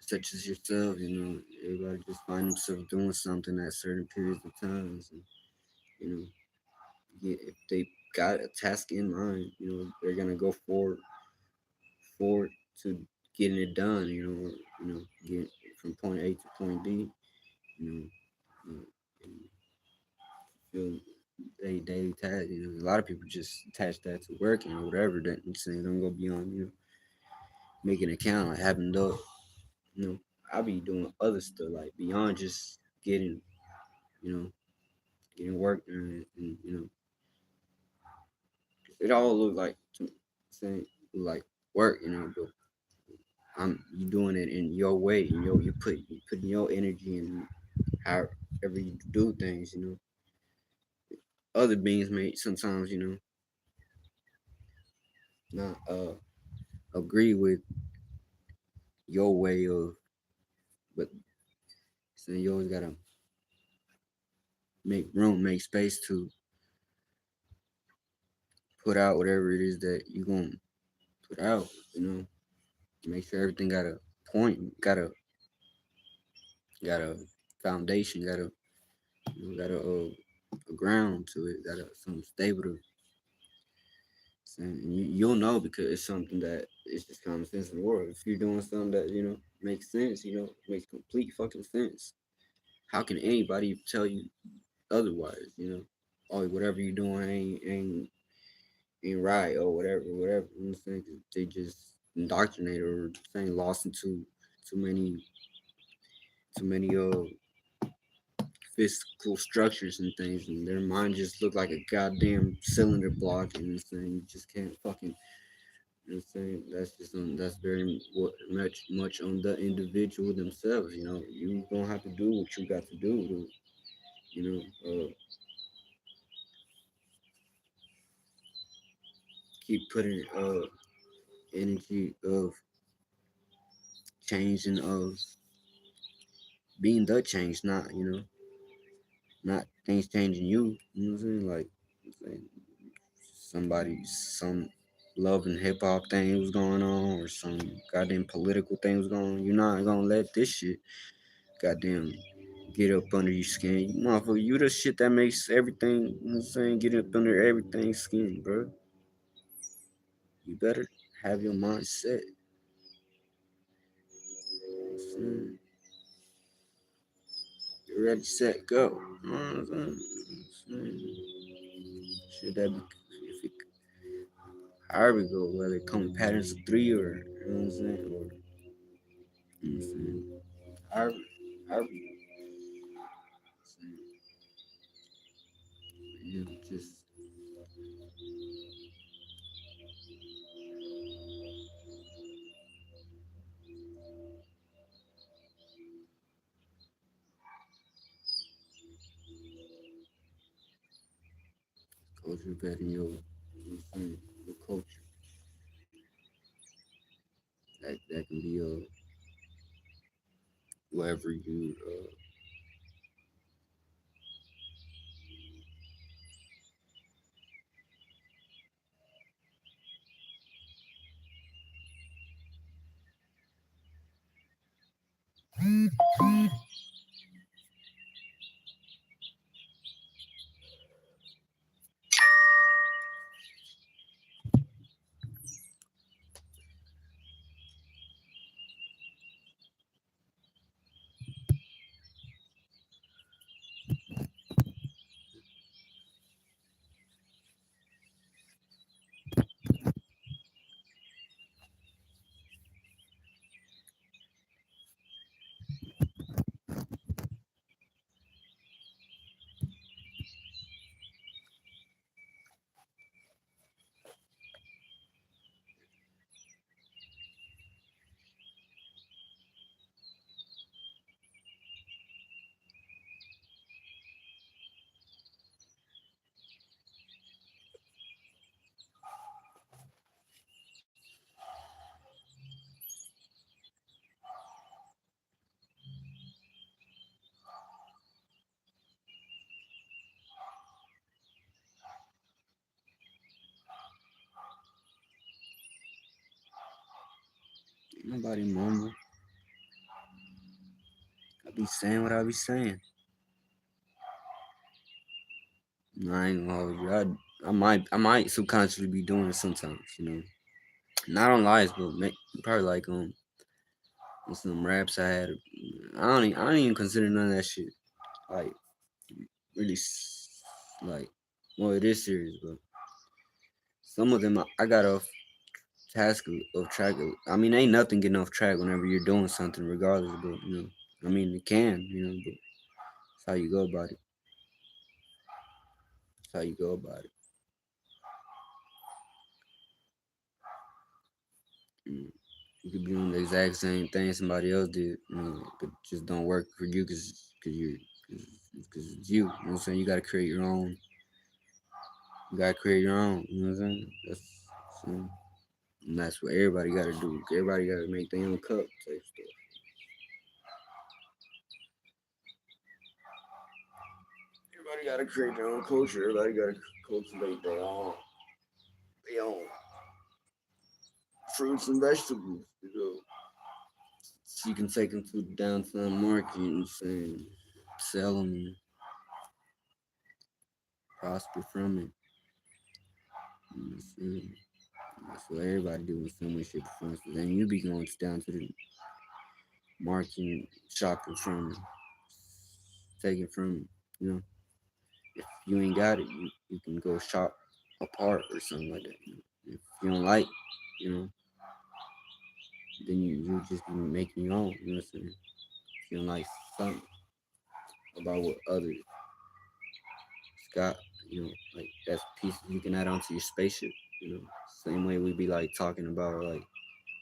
such as yourself, everybody just find themselves doing something at certain periods of times, and you know, if they got a task in mind, they're gonna go forward forward to getting it done. Get from point A to point B. You know, and feel daily task. A lot of people just attach that to working or whatever. That I'm saying don't go beyond making an account, like having the I'll be doing other stuff like beyond just getting you know getting work done, and it all look like saying like work, but you doing it in your way, and you putting your energy in however you do things. Other beings may sometimes not agree with your way of, but saying you always gotta make room, make space to put out whatever it is that you gonna put out. Make sure everything got a point, got a foundation, got a ground to it, got something stable to. And you'll know because it's something that it's just common sense in the world. If you're doing something that makes sense, makes complete fucking sense. How can anybody tell you otherwise? Oh, whatever you're doing ain't right or whatever. I'm saying they just indoctrinate or saying lost into too many too many physical structures and things, and their mind just look like a goddamn cylinder block, and saying you just can't fucking. I'm saying that's very much on the individual themselves. You gonna have to do what you got to do to you know keep putting energy of changing of being the change, not not things changing you. You know what I'm saying? Like I'm saying some love and hip hop thing was going on, or some goddamn political thing was going on. You're not gonna let this shit goddamn get up under your skin. Motherfucker, you the shit that makes everything, you know what I'm saying, get up under everything's skin, bro. You better have your mind set. You're ready, set, go. You know what I'm saying? Should that be if it however it go, whether it come in patterns of three or you know what I'm saying, or you know what I'm saying, however just culture better your, you know what I'm saying, your culture. That can be wherever you nobody mama. I be saying what I be saying. I ain't gonna hold you. I might subconsciously be doing it sometimes. Not on lives, but probably like on some raps I had. I don't even consider none of that shit like really like. Well, it is serious, but some of them I got off task of track. I mean, ain't nothing getting off track whenever you're doing something, regardless. But I mean, it can, but it's how you go about it. It's how you go about it. Mm. You could be doing the exact same thing somebody else did, but just don't work for you because you because it's you. You know what I'm saying? You gotta create your own. You gotta create your own. You know what I'm saying? So, and that's what everybody gotta do. Everybody gotta make their own cup type stuff. Everybody gotta create their own culture. Everybody gotta cultivate their own fruits and vegetables. So you can take them to the downtown market and sell them and prosper from it. You know what I'm saying? That's what everybody do in some way, shape, or form. So then you be going down to the market and shopping from it, taking from it. You know, if you ain't got it, you can go shop apart or something like that. If you don't like, you know, then you just be making your own. You know what I'm saying? If you don't like something about what others got, like that's pieces you can add onto your spaceship. Same way we be like talking about like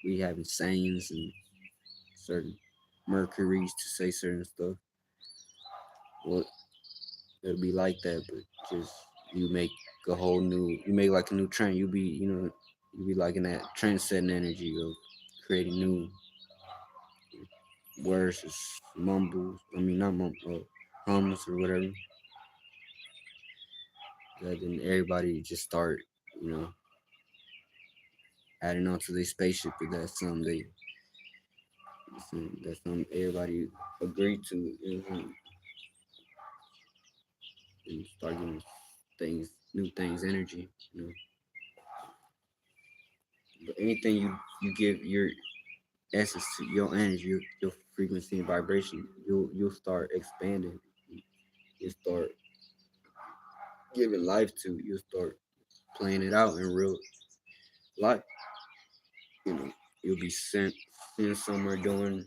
we having sayings and certain Mercuries to say certain stuff. Well, it'll be like that, but just you make you make like a new trend. You be like in that trend setting energy of creating new words, mumbles. I mean, not mumbles, hums or whatever. That then everybody just start, you know, adding on to their spaceship. If that's something everybody agreed to, and start getting new things, energy. But anything you give your essence to your energy, your frequency and vibration, you'll start expanding. You'll start giving life to. You'll start playing it out in real life. You'll be sent somewhere doing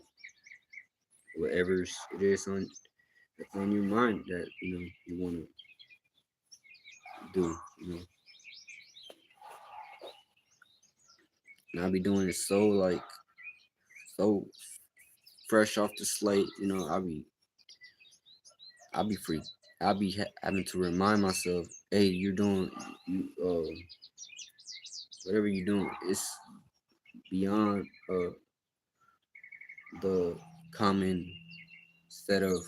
whatever it is that's on your mind that you want to do. And I'll be doing it so fresh off the slate. I'll be free. I'll be having to remind myself, hey, you're doing you whatever you're doing. It's beyond the common set of.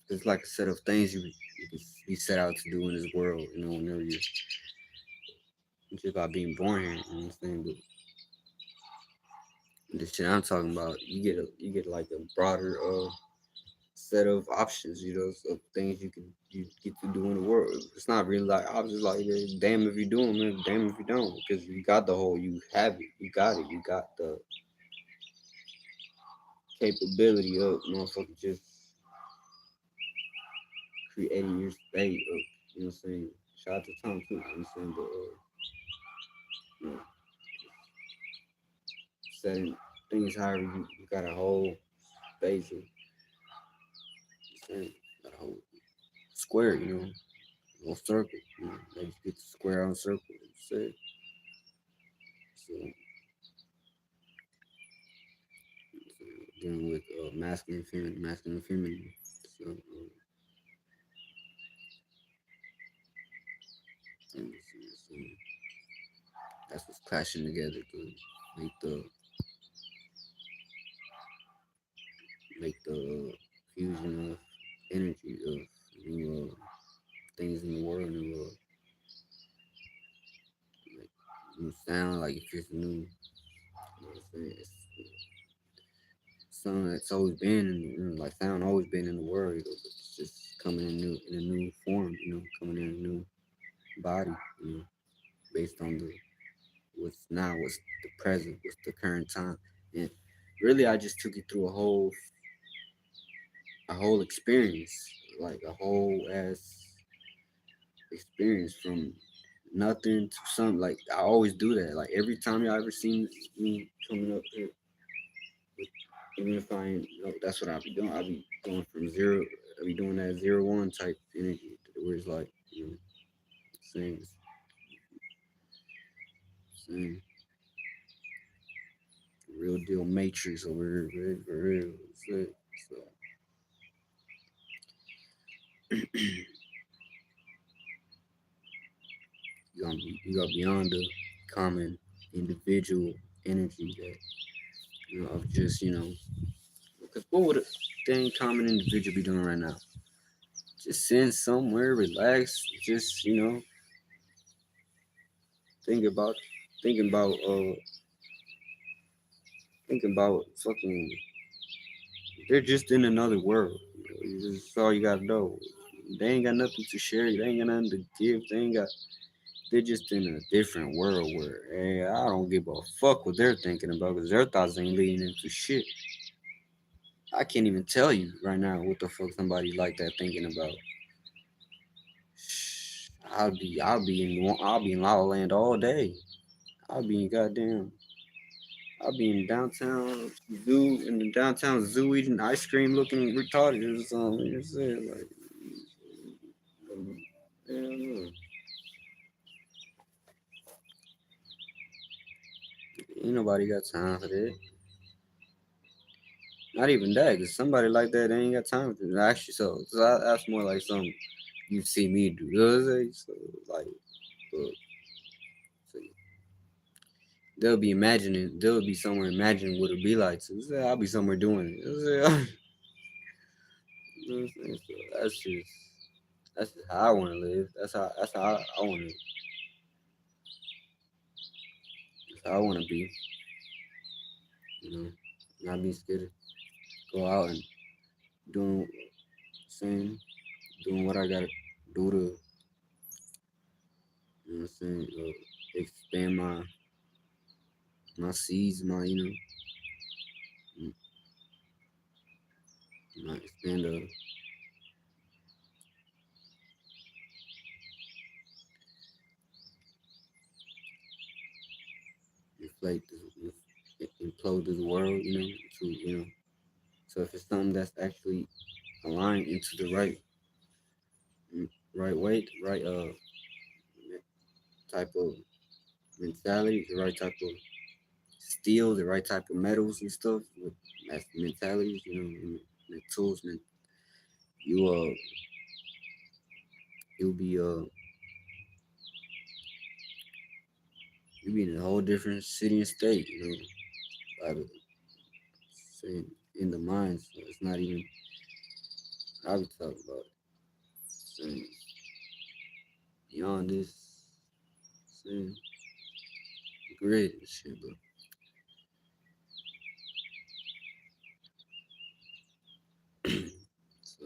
It's like a set of things you can be set out to do in this world. Whenever you're just about being born here. You know what I'm saying? But the shit I'm talking about, you get like a broader set of options, of things you get to do in the world. It's not really like options like damn if you do them, and damn if you don't, because you got you have it, you got it, you got the capability of motherfucker just creating your state of, you know what I'm saying? Shout out to Tom too, you know what I'm saying? But you know, setting things however you got a whole space of saying, got a whole square, or circle, they just get the square on circle, said. So dealing with masculine, feminine. So, so that's what's clashing together to make the make the fusion of energy of things in the world and like new sound, like if it's new, it's something that's always been like sound always been in the world, but it's just coming in a new form, coming in a new body, based on what's present, what's the current time. And really I just took you through a whole experience, like a whole ass experience from nothing to something. Like I always do that. Like every time y'all ever seen me coming up here, even if I ain't, that's what I be doing. I be going from zero. I be doing that 0-1 type energy, where it's like, same, same real deal matrix over here, for real. So you got beyond the common individual energy that, of just, because what would a dang common individual be doing right now? Just sitting somewhere, relax, just, think about thinking about thinking about fucking, they're just in another world. That's all you gotta know. They ain't got nothing to share, they ain't got nothing to give, they're just in a different world where, hey, I don't give a fuck what they're thinking about because their thoughts ain't leading into shit. I can't even tell you right now what the fuck somebody like that thinking about. I'll be in La La Land all day. I'll be in goddamn I'll be in downtown zoo in the downtown zoo eating ice cream looking retarded or something. You know what I'm saying? Like, I don't know. Ain't nobody got time for that. Not even that, cause somebody like that they ain't got time for that. Actually, that's more like something you see me do. You know what I'm saying? So like, look, so they'll be somewhere imagining what it'll be like. So I'll be somewhere doing it. You know what I'm saying? You know what I'm saying? So that's just how I want to live. That's how I want to. That's how I want to be. You know, not be scared to go out and doing saying doing what I gotta do to, you know what I'm saying, expand my seeds, my expand inflate this, implode this world, to so if it's something that's actually aligned into the right way, the right type of mentality, the right type of steel, the right type of metals and stuff with mentalities, and tools, man, you you'll be you'll be in a whole different city and state, by the saying in the mind. So it's not even I would talk about saying beyond this saying grid and shit, but so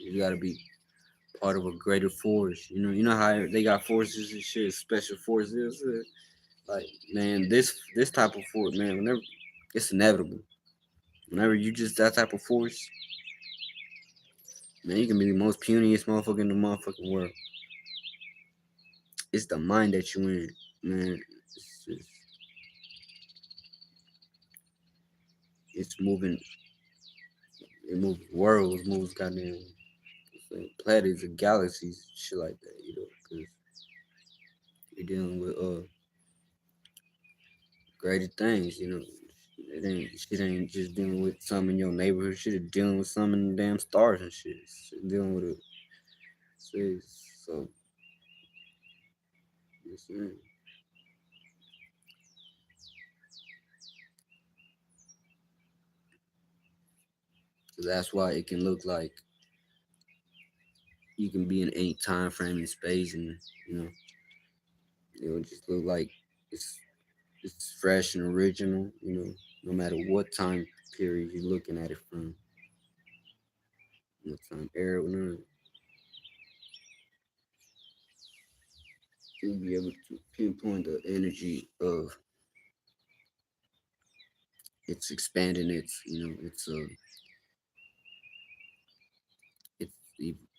you gotta be part of a greater force. You know how they got forces and shit, special forces. Like, man, this type of force, man, whenever it's inevitable. Whenever you just that type of force, man, you can be the most puniest motherfucker in the motherfucking world. It's the mind that you in, man. It's moving. It moves worlds, moves goddamn planets and galaxies, shit like that. Because you're dealing with greater things. Shit ain't just dealing with some in your neighborhood. Shit is dealing with some in the damn stars and shit. Dealing with says so. Yes, sir. So that's why it can look like you can be in any time frame and space, and you know, it would just look like it's it's fresh and original. You know, no matter what time period you're looking at it from, what time era, whatever, you'll be able to pinpoint the energy of it's expanding. It's it's it's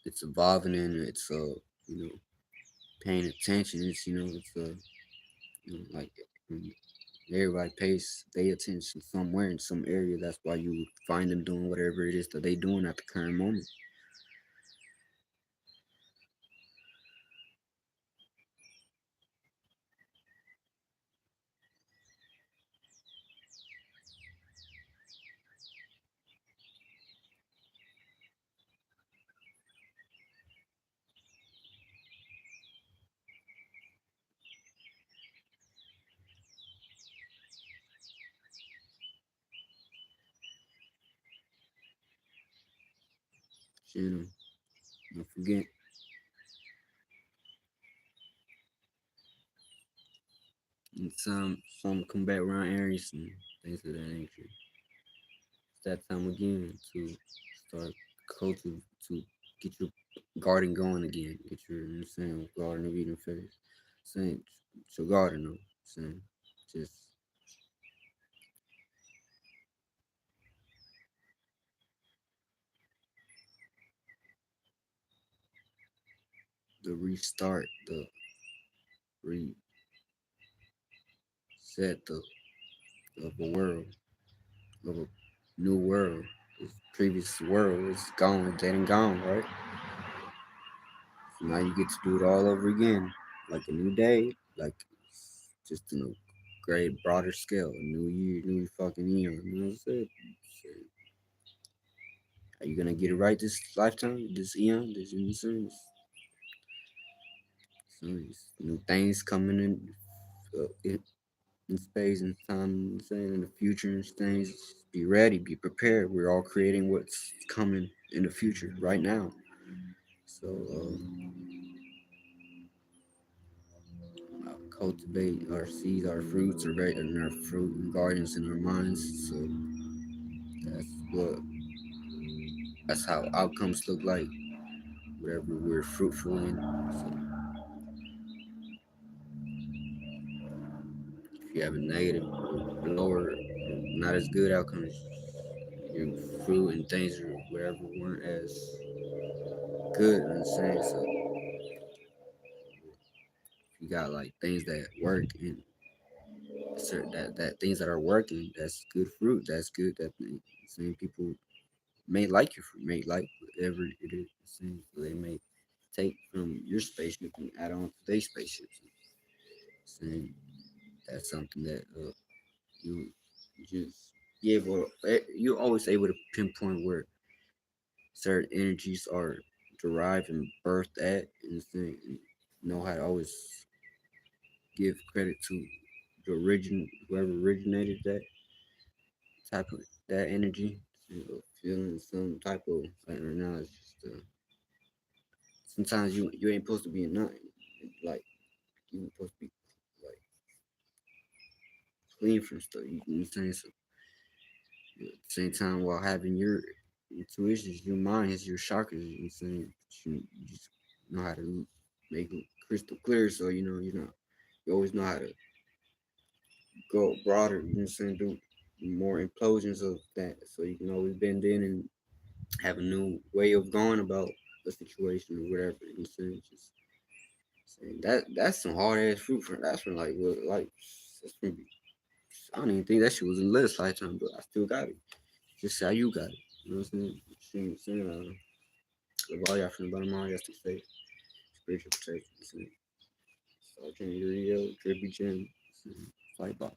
it's evolving and it's you know paying attention. It's it's like mm, everybody pays their attention somewhere in some area. That's why you would find them doing whatever it is that they doing at the current moment. You know, don't forget. And some come back around Aries and things of that nature. It's that time again to start culture to get your garden going again. Get your you know what I'm saying garden of Eden phase. Saying it's your garden though. Saying just the restart, the reset the of a world, of a new world. This previous world is gone, dead and gone, right? So now you get to do it all over again, like a new day, like just in a great broader scale, a new year, new fucking year. You know what I'm saying? So, are you gonna get it right this lifetime, this eon, this you know what I'm saying? So it's new things coming in space and time. You know what I'm saying in the future and things. Be ready, be prepared. We're all creating what's coming in the future right now. So cultivate our seeds, our fruits, and our fruit and gardens in our minds. So that's what that's how outcomes look like. Whatever we're fruitful in. So if you have a negative, lower, not as good outcomes, your fruit and things or whatever weren't as good. I'm saying so. If you got like things that work and certain that things that are working, that's good fruit. That's good. That same people may like your fruit, may like whatever it is. Same, so they may take from your spaceship and add on to their spaceships. Saying that's something that you just you're always able to pinpoint where certain energies are derived and birthed at, and know how to always give credit to the origin, whoever originated that type of that energy, feeling some type of like right now. It's just sometimes you ain't supposed to be in nothing, like you supposed to be like clean from stuff. You know what I'm saying? So at the same time, while having your intuitions, your mind is your chakras. You know what I'm saying? You just know how to make it crystal clear. So you always know how to go broader. You know what I'm saying? Do more implosions of that, so you can always bend in and have a new way of going about a situation or whatever. You know what I'm saying? Just saying that's some hard ass fruit for that's from like that's from, I don't even think that shit was in the list lifetime, but I still got it. Just how you got it. You know what I'm saying? Love all y'all from the bottom of my y'all stay safe. Spiritual protection. Sergeant Uriel, Drippy Jim, Fight Box.